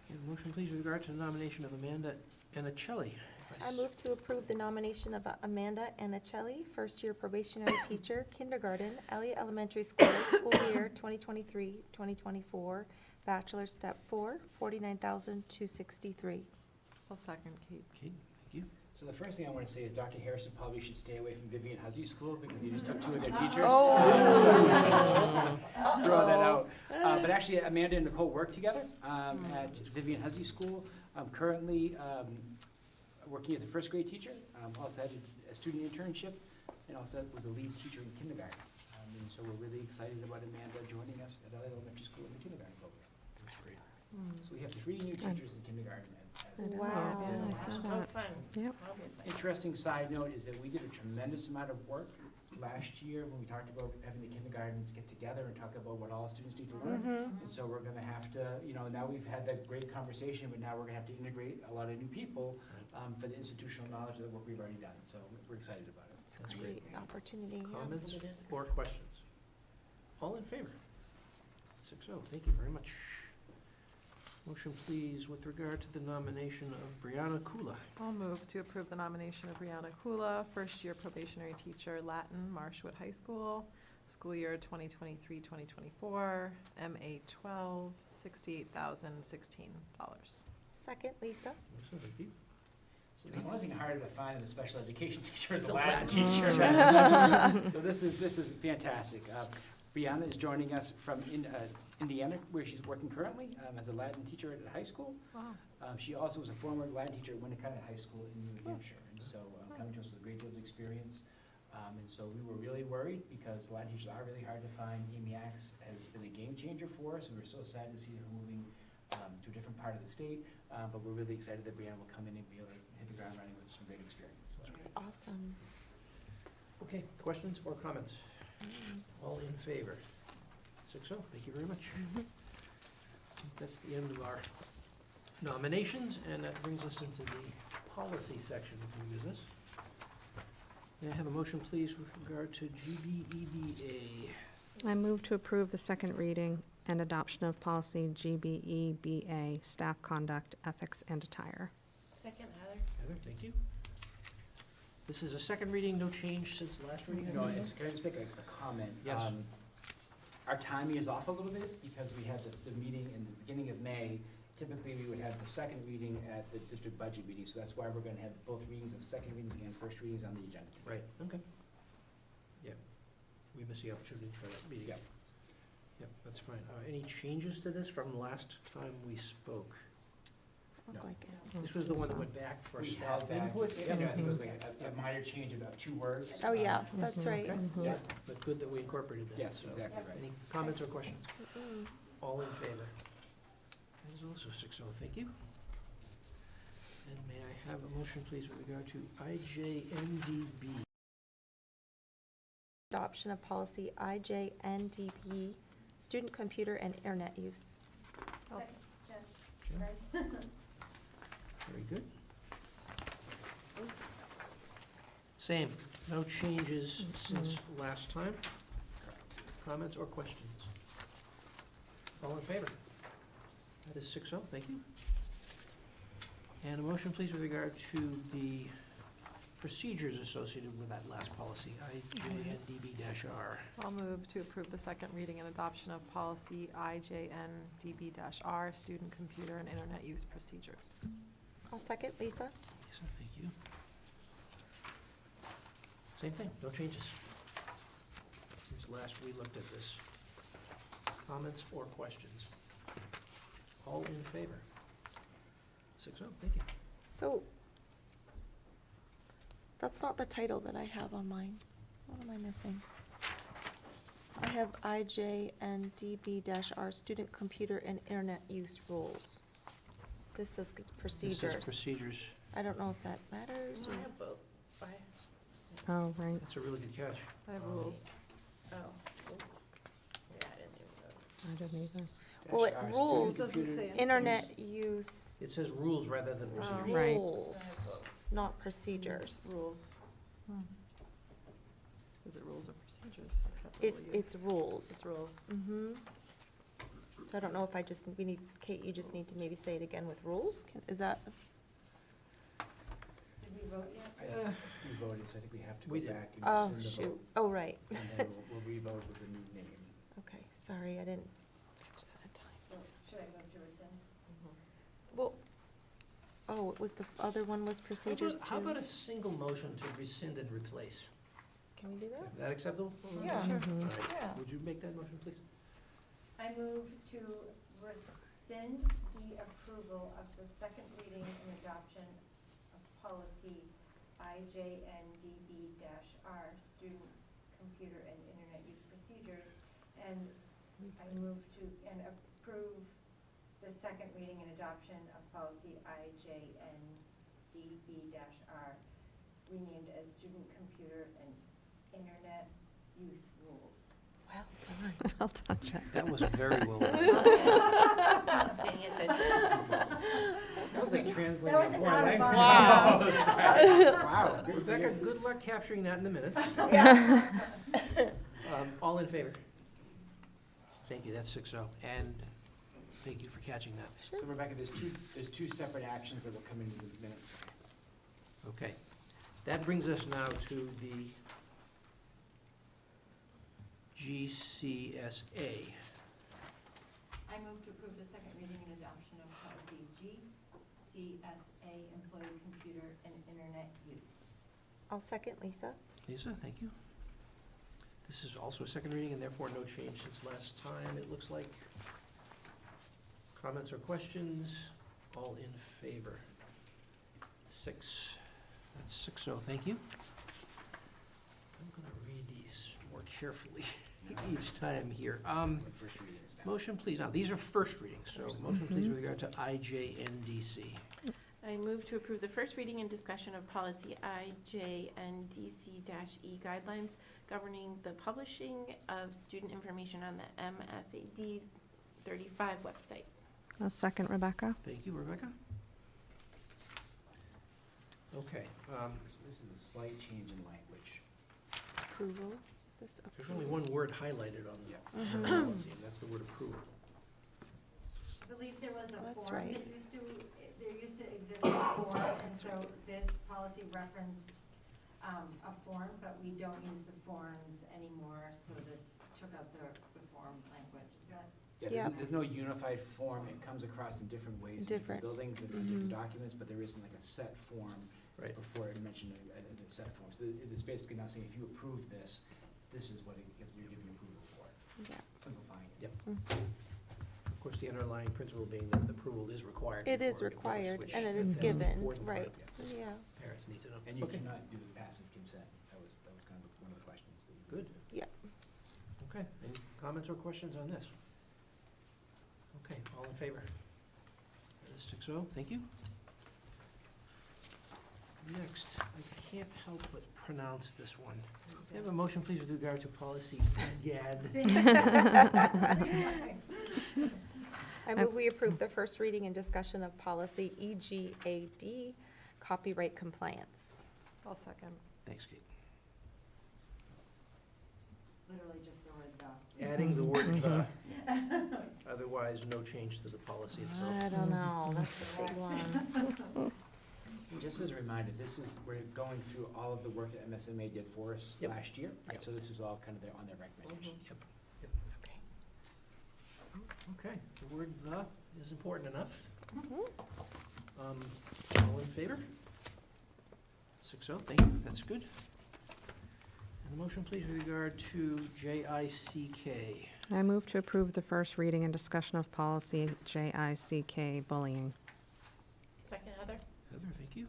And motion, please, with regard to the nomination of Amanda Anicelli. I move to approve the nomination of Amanda Anicelli, first-year probationary teacher, kindergarten, Elliott Elementary School, school year 2023, 2024, bachelor, step 4, $49,263. I'll second, Kate. Kate, thank you. So the first thing I want to say is Dr. Harrison probably should stay away from Vivian Hussey School because he just took 2 of their teachers. Throw that out. But actually, Amanda and Nicole work together at Vivian Hussey School. I'm currently working as a first grade teacher. Also had a student internship and also was a lead teacher in kindergarten. And so we're really excited about Amanda joining us at Elliott Elementary School in the kindergarten program. That's great. So we have 3 new teachers in kindergarten. Wow. Yeah, I saw that. Yep. Interesting side note is that we did a tremendous amount of work last year when we talked about having the kindergartens get together and talk about what all students need to learn. And so we're gonna have to, now we've had that great conversation, but now we're gonna have to integrate a lot of new people for the institutional knowledge of the work we've already done. So we're excited about it. That's a great opportunity. yeah. Comments or questions? All in favor? 6-0. Thank you very much. Motion, please, with regard to the nomination of Brianna Kula. I'll move to approve the nomination of Brianna Kula, first-year probationary teacher, Latin, Marshwood High School, school year 2023-2024, MA 12, $68,016. Second, Lisa. Lisa, thank you. So the only thing harder to find in a special education teacher is a Latin teacher. So this is fantastic. Brianna is joining us from Indiana, where she's working currently as a Latin teacher at a high school. Wow. She also was a former Latin teacher at Winnicott High School in New Hampshire, and so coming to us with a great deal of experience. And so we were really worried because Latin teachers are really hard to find. Amy Axe has been a game changer for us. We were so sad to see her moving to a different part of the state, but we're really excited that Brianna will come in and be able to hit the ground running with some great experience. So. That's awesome. Okay, questions or comments? All in favor? 6-0. Thank you very much. That's the end of our nominations, and that brings us into the policy section of new business. May I have a motion, please, with regard to GBEBA? I move to approve the second reading and adoption of policy GBEBA, staff conduct, ethics, and attire. Second, Heather. Heather, thank you. This is a second reading, no change since last reading? I No, imagine? can I just make a comment? Yes. Our timing is off a little bit because we had the meeting in the beginning of May. Typically, we would have the second reading at the district budget meeting, so that's why we're gonna have both readings of second readings and first readings on the agenda. Right, okay. Yeah, we missed the opportunity for that meeting. Yep. Yep, that's fine. Any changes to this from last time we spoke? Look No. like it. This was the one that went back for We staff held back. input? I think it was like a minor change of about 2 words. Oh, yeah, that's right. Okay, Yeah. but good that we incorporated that. Yes, so. exactly right. Any comments or questions? Mm-mm. All in favor? That is also 6-0, thank you. And may I have a motion, please, with regard to IJNDB? adoption of policy IJNDB, student computer and internet use. Second, Jen? Jen. Very good. Same, no changes since last time. Comments or questions? All in favor? That is 6-0, thank you. And a motion, please, with regard to the procedures associated with that last policy, IJNDB-R. I'll move to approve the second reading and adoption of policy IJNDB-R, student computer and internet use procedures. I'll second, Lisa. Lisa, thank you. Same thing, no changes. Since last we looked at this. Comments or questions? All in favor? 6-0, thank you. So, that's not the title that I have on mine. What am I missing? I have IJNDB-R, student computer and internet use rules. This says procedures. This says procedures. I don't know if that matters or. I have both. Oh, right. That's a really good catch. I have rules. Oh, oops. Yeah, I didn't do those. I didn't either. Well, it Dash R, rules, student computer internet use, It says rules rather than procedures. Right. rules, not procedures. Rules. Is it rules or procedures? Acceptable It's use? rules. It's rules. Mm-hmm. So I don't know if we need, Kate, you just need to maybe say it again with rules? Is that, Did we vote yet? We voted, so I think we have to We go did. back oh, and rescind the shoot, vote. oh, right. And then we'll re-vote with the new name. Okay, sorry, I didn't catch that in time. So should I vote to rescind? Well, oh, it was the other one was procedures too? How about a single motion to rescind and replace? Can we do that? Is that acceptable? Yeah. All right. Yeah. Would you make that motion, please? I move to rescind the approval of the second reading and adoption of policy IJNDB-R, student computer and internet use procedures, and I move to, and approve the second reading and adoption of policy IJNDB-R, renamed as student computer and internet use rules. Well done. Well done, Jen. That was very well done. Paying attention. That was like translating That was a foreign out of language. bounds. Wow. Good for Rebecca, you. good luck capturing that in the minutes. All in favor? Thank you, that's 6-0. And thank you for catching that. So Rebecca, there's two separate actions that will come into the minutes. Okay. That brings us now to the GCSA. I move to approve the second reading and adoption of policy GCSA, employee computer and internet use. I'll second, Lisa. Lisa, thank you. This is also a second reading and therefore no change since last time, it looks like. Comments or questions? All in favor? 6. That's 6-0, thank you. I'm gonna read these more carefully each time here. First reading is now. Motion, please. Now, these are first readings, so motion, please, with regard to IJNDC. I move to approve the first reading and discussion of policy IJNDC-E guidelines governing the publishing of student information on the MSAD 35 website. A second, Rebecca. Thank you, Rebecca. Okay, So this is a slight change in language. Approval. This there's only one word highlighted on the Mhm. policy, and that's the word approval. I believe there was a That's form right. that there used to exist a form, and so this policy referenced a form, but we don't use the forms anymore, so this took out the form language. Is that? Yeah. There's no unified form. It comes across in different ways in Different. different buildings and different documents, but there isn't like a set form. Right. Before it mentioned a set form. So it is basically now saying if you approve this, this is what you're giving approval for. Yeah. Simplifying it. Yep. Of course, the underlying principle being that the approval is required. It is before it begins, required, which and it that's is the given, important part, right, yeah. Parents need to know. And you Okay. cannot do passive consent. That was kind of one of the questions. that you- Good. Yeah. Okay, any comments or questions on this? Okay, all in favor? That is 6-0, thank you. Next, I can't help but pronounce this one. May I have a motion, please, with regard to policy EGAD? I move we approve the first reading and discussion of policy EGAD, copyright compliance. I'll second. Thanks, Kate. Literally just the word the. Adding the word the. Otherwise, no change to the policy itself. I don't know, that's a big one. And just as a reminder, we're going through all of the work that MSMA did for us Yep. last year, right? Yep. So this is all kind of on their recommendations. Yep. Okay, the word the is important enough. All in favor? 6-0, thank you, that's good. And a motion, please, with regard to JICK. I move to approve the first reading and discussion of policy JICK bullying. Second, Heather? Heather, thank you.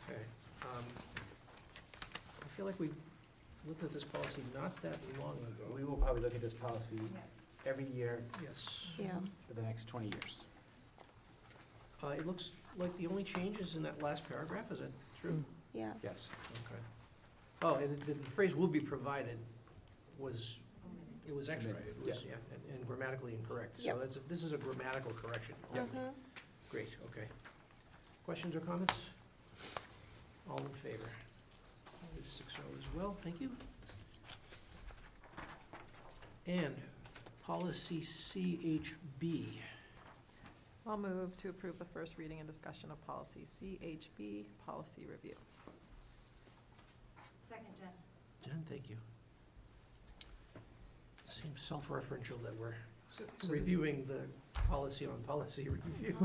Okay, I feel like we've looked at this policy not that long ago. We will probably look at this policy every year Yes. Yeah. for the next 20 years. It looks like the only change is in that last paragraph, is that true? Yeah. Yes. Okay. Oh, and the phrase "will be provided" was extra, it was, yeah, and grammatically incorrect. So Yep. this is a grammatical correction. Mhm. Great, okay. Questions or comments? All in favor? That is 6-0 as well, thank you. And policy CHB. I'll move to approve the first reading and discussion of policy CHB, policy review. Second, Jen. Jen, thank you. Seems self-referential that we're So reviewing the policy on policy review.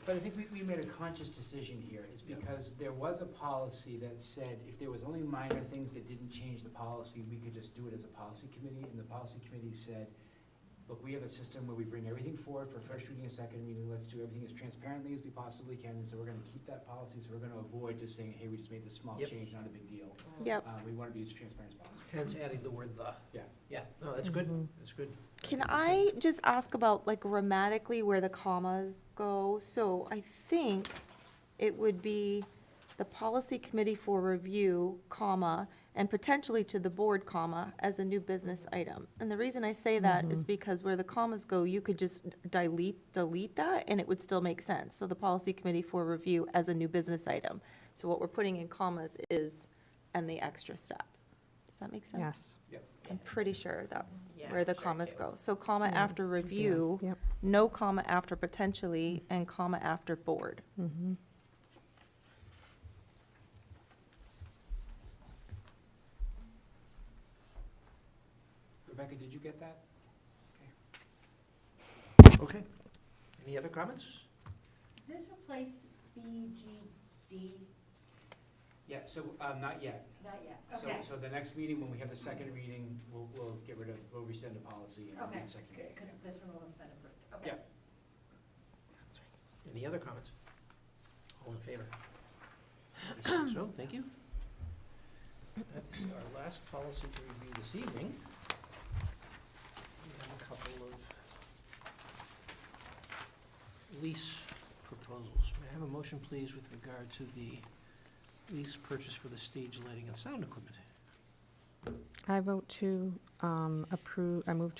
But I think we made a conscious decision here, is because there was a policy that said if there was only minor things that didn't change the policy, we could just do it as a policy committee, and the policy committee said, look, we have a system where we bring everything forward for first reading and second reading, let's do everything as transparently as we possibly can, and so we're gonna keep that policy, so we're gonna avoid just saying, hey, we just made this small Yep. change, not a big deal. Yep. We wanna be as transparent as possible. Hence adding the word "the." Yeah. Yeah, no, that's good, that's good. Can I just ask about, like, grammatically where the commas go? So I think it would be the policy committee for review, comma, and potentially to the board, comma, as a new business item. And the reason I say that is because where the commas go, you could just delete that, and it would still make sense. So the policy committee for review as a new business item. So what we're putting in commas is, and the extra step. Does that make sense? Yes. Yep. I'm pretty sure that's Yeah, where the sure commas too. go. So comma Yeah. after review, Yep. no comma after potentially, and comma after board. Mhm. Rebecca, did you get that? Okay. Any other comments? This replace BGD? Yeah, so, not yet. Not yet, So, okay. so the next meeting, when we have the second reading, we'll rescind the policy and Okay, do the second reading. because this one will have been approved, okay. Yeah. Any other comments? All in favor? That is 6-0, thank you. That is our last policy to review this evening. We have a couple of lease proposals. May I have a motion, please, with regard to the lease purchase for the stage lighting and sound equipment? I move to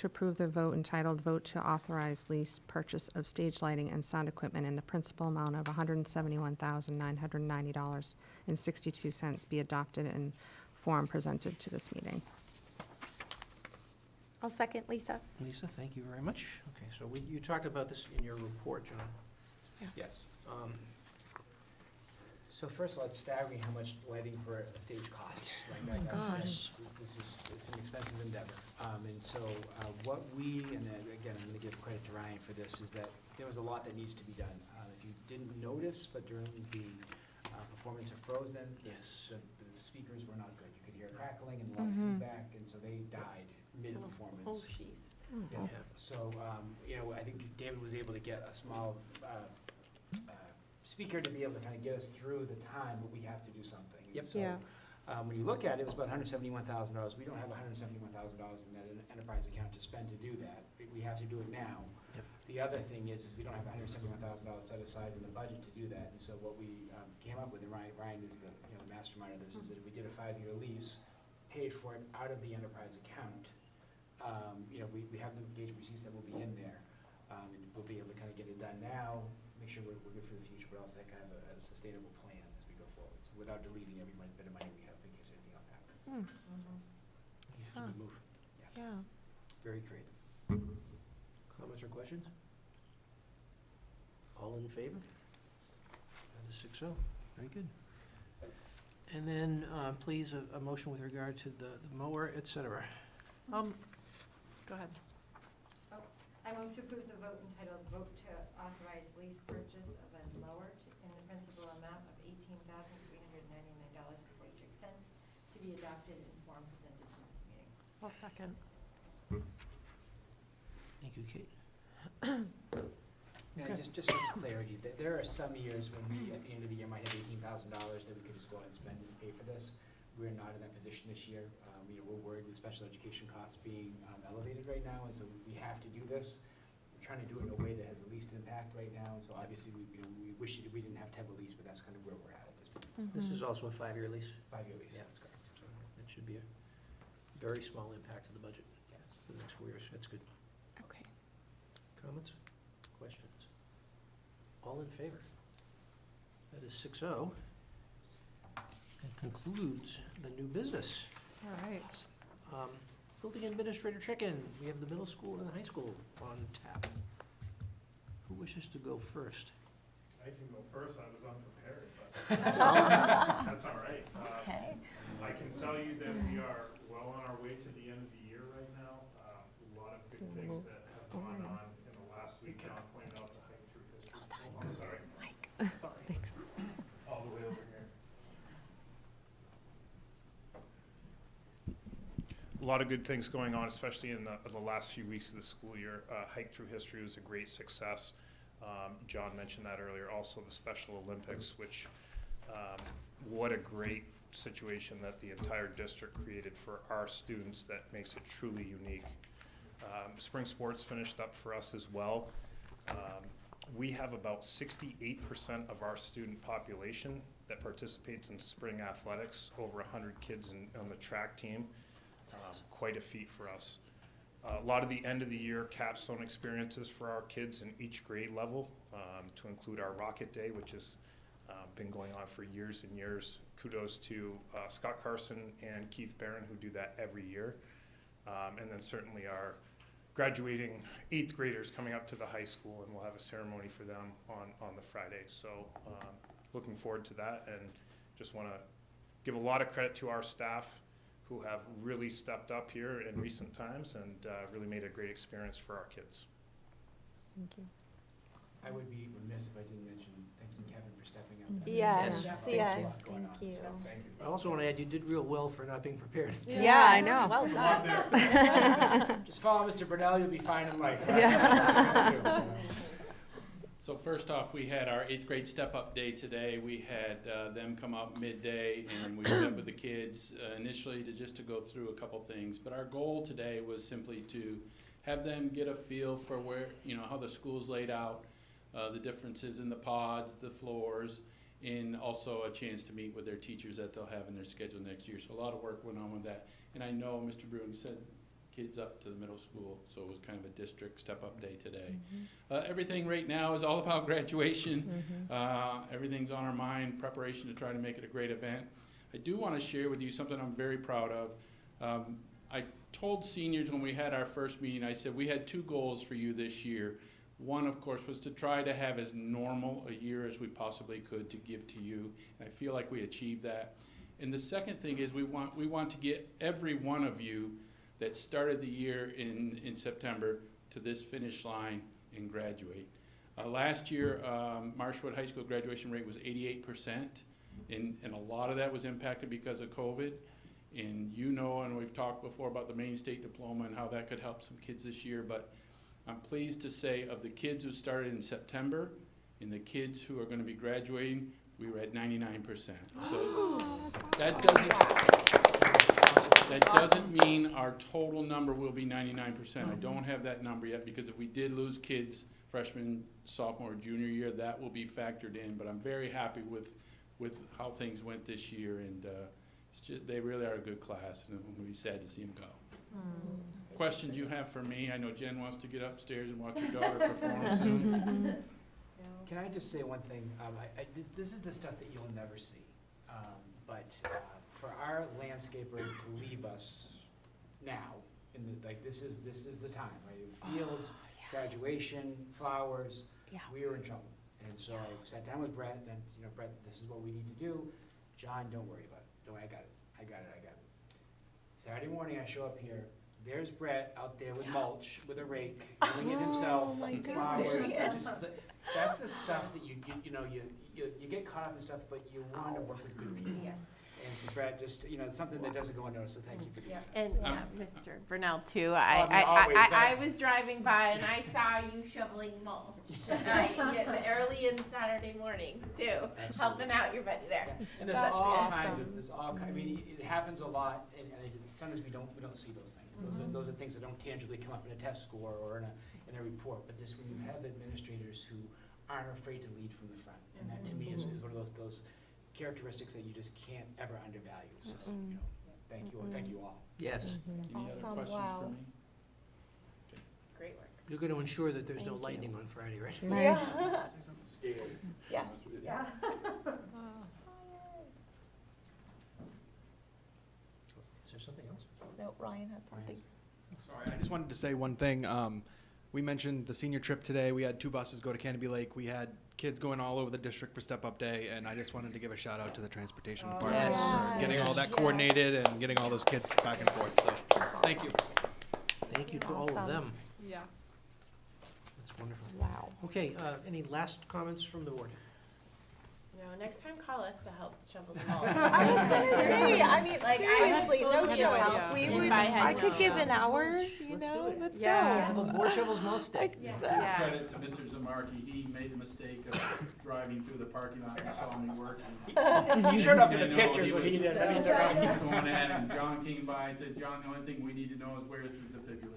approve the vote entitled Vote to Authorize Lease Purchase of Stage Lighting and Sound Equipment in the principal amount of $171,990.62 be adopted in form presented to this meeting. I'll second, Lisa. Lisa, thank you very much. Okay, so you talked about this in your report, John. Yes. So first of all, it's staggering how much lighting for a stage costs. Like, gosh. It's an expensive endeavor. And so what we, and then, again, I'm gonna give credit to Ryan for this, is that there was a lot that needs to be done. If you didn't notice, but during the performance of Frozen, the speakers were not good. You could hear crackling and a lot of feedback, and so they died mid-performance. Oh, jeez. Yeah, so, I think David was able to get a small speaker to be able to kind of get us through the time, but we have to do something. And Yep. so, Yeah. when you look at it, it was about $171,000. We don't have $171,000 in that enterprise account to spend to do that. We have to do it now. Yep. The other thing is we don't have $171,000 set aside in the budget to do that, and so what we came up with, and Ryan is the mastermind of this, is that if we did a 5-year lease, paid for it out of the enterprise account, we have the engagement receipts that will be in there, and we'll be able to kind of get it done now, make sure we're good for the future, but also have kind of a sustainable plan as we go forward, so without deleting every bit of money we have in case anything else happens. It's a good move. Yeah. Very creative. Comments or questions? All in favor? That is 6-0. Very good. And then, please, a motion with regard to the mower, et cetera. Go ahead. I move to approve the vote entitled Vote to Authorize Lease Purchase of a Mower in the principal amount of $18,399.46 to be adopted in form presented to this meeting. I'll second. Thank you, Kate. Yeah, Okay. just for clarity, there are some years when we, at the end of the year, might have $18,000 that we could just go out and spend and pay for this. We're not in that position this year. We're worried with special education costs being elevated right now, and so we have to do this. We're trying to do it in a way that has the least impact right now, and so obviously we wish we didn't have to have a lease, but that's kind of where we're at this point. This is also a 5-year lease? 5-year lease, Yeah. that's correct. So that should be a very small impact to the budget Yes. for the next 4 years. That's good. Okay. Comments? Questions? All in favor? That is 6-0. That concludes the new business. All right. Building administrator check-in. We have the middle school and the high school on tap. Who wishes to go first? I can go first. I was unprepared, but that's all right. Okay. I can tell you that we are well on our way to the end of the year right now. A lot of good things that have gone on in the last week. John pointed out the hike through history. Oh, I'm sorry. Mike. Sorry. Thanks. All the way over here. A lot of good things going on, especially in the last few weeks of the school year. Hike Through History was a great success. John mentioned that earlier. Also the Special Olympics, which what a great situation that the entire district created for our students that makes it truly unique. Spring sports finished up for us as well. We have about 68% of our student population that participates in spring athletics, over 100 kids on the track team. Quite a feat for us. A lot of the end of the year capstone experiences for our kids in each grade level, to include our Rocket Day, which has been going on for years and years. Kudos to Scott Carson and Keith Barron, who do that every year. And then certainly our graduating 8th graders coming up to the high school, and we'll have a ceremony for them on the Friday. So looking forward to that, and just want to give a lot of credit to our staff who have really stepped up here in recent times and really made a great experience for our kids. Thank you. I would be remiss if I didn't mention thanking Kevin for stepping up. Yes, Yes, yes, Going thank on, you. so thank you. I also want to add, you did real well for not being prepared. Yeah, I know. Well done. Just follow Mr. Burnell, you'll be fine in life. Yeah. So first off, we had our 8th grade step-up day today. We had them come up midday, and we met with the kids initially to go through a couple things. But our goal today was simply to have them get a feel for where, how the school's laid out, the differences in the pods, the floors, and also a chance to meet with their teachers that they'll have in their schedule next year. So a lot of work went on with that. And I know Mr. Bruin said kids up to the middle school, so it was kind of a district step-up day today. Everything right now is all about graduation. Everything's on our mind, preparation to try to make it a great event. I do want to share with you something I'm very proud of. I told seniors when we had our first meeting, I said we had 2 goals for you this year. One, of course, was to try to have as normal a year as we possibly could to give to you. And I feel like we achieved that. And the second thing is we want to get every one of you that started the year in September to this finish line and graduate. Last year, Marshwood High School graduation rate was 88%, and a lot of that was impacted because of COVID. And and we've talked before about the Maine State Diploma and how that could help some kids this year, but I'm pleased to say of the kids who started in September and the kids who are going to be graduating, we were at 99%. So that doesn't... That doesn't mean our total number will be 99%. I don't have that number yet, because if we did lose kids freshman, sophomore, junior year, that will be factored in. But I'm very happy with how things went this year, and they really are a good class, and I'm going to be sad to see them go. Questions you have for me? I know Jen wants to get upstairs and watch her daughter perform soon. Can I just say one thing? This is the stuff that you'll never see. But for our landscaper to leave us now, this is the time, right? Fields, graduation, flowers, we are in trouble. And so I sat down with Brett, and Brett, this is what we need to do. John, don't worry about it. I got it. Saturday morning, I show up here. There's Brett out there with mulch, with a rake, doing it himself, flowers. That's the stuff that you get caught up in stuff, but you want to work with good people. Yes. And so Brett, just, something that doesn't go unnoticed, so thank you for doing that. And Mr. Burnell too. I I was driving by and I saw you shoveling mulch early in Saturday morning too, helping out your buddy there. And there's all kinds of, I mean, it happens a lot, and sometimes we don't see those things. Those are things that don't tangibly come up in a test score or in a report, but just when you have administrators who aren't afraid to lead from the front, and that to me is one of those characteristics that you just can't ever undervalue. So, thank you all. Yes. Any other questions for me? Great work. You're going to ensure that there's no lightning on Friday, right? Yeah. Scared. Yes. Yeah. Is there something else? No, Ryan has something. Sorry, I just wanted to say one thing. We mentioned the senior trip today. We had 2 buses go to Canopy Lake. We had kids going all over the district for Step Up Day, and I just wanted to give a shout out to the transportation department for getting all that coordinated and getting all those kids back and forth. So, thank you. Thank you to all of them. Yeah. That's wonderful. Wow. Okay, any last comments from the board? No, next time call us to help shovel the mulch. I was gonna say, I mean, seriously, no told you joke. help We if would, I had I could known. give an hour, Let's do it. let's Yeah. Have a more shovels mulch day. Yeah. Credit to Mr. Zamarki, he made the mistake of driving through the parking lot and saw me work. You showed up in the I know pictures when he did. He was going at him. John came by and said, "John, the only thing we need to know is where's the defibrillator."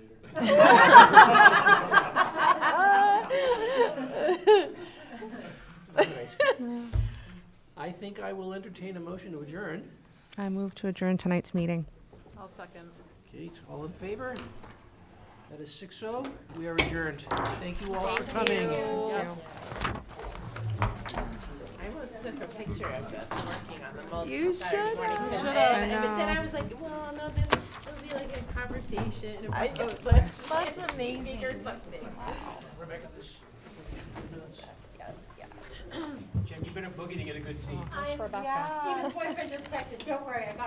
I think I will entertain a motion to adjourn. I move to adjourn tonight's meeting. I'll second. Kate, all in favor? That is 6-0. We are adjourned. Thank you all for coming. Yes. I almost took a picture of us working on the mulch You Saturday should morning. have. But Should've. then I I know. was like, well, no, this will be like a conversation. That's amazing. Figure something. Rebecca, this. Yes. Jen, you better boogie to get a good seat. Yeah. His boyfriend just texted, don't worry, I got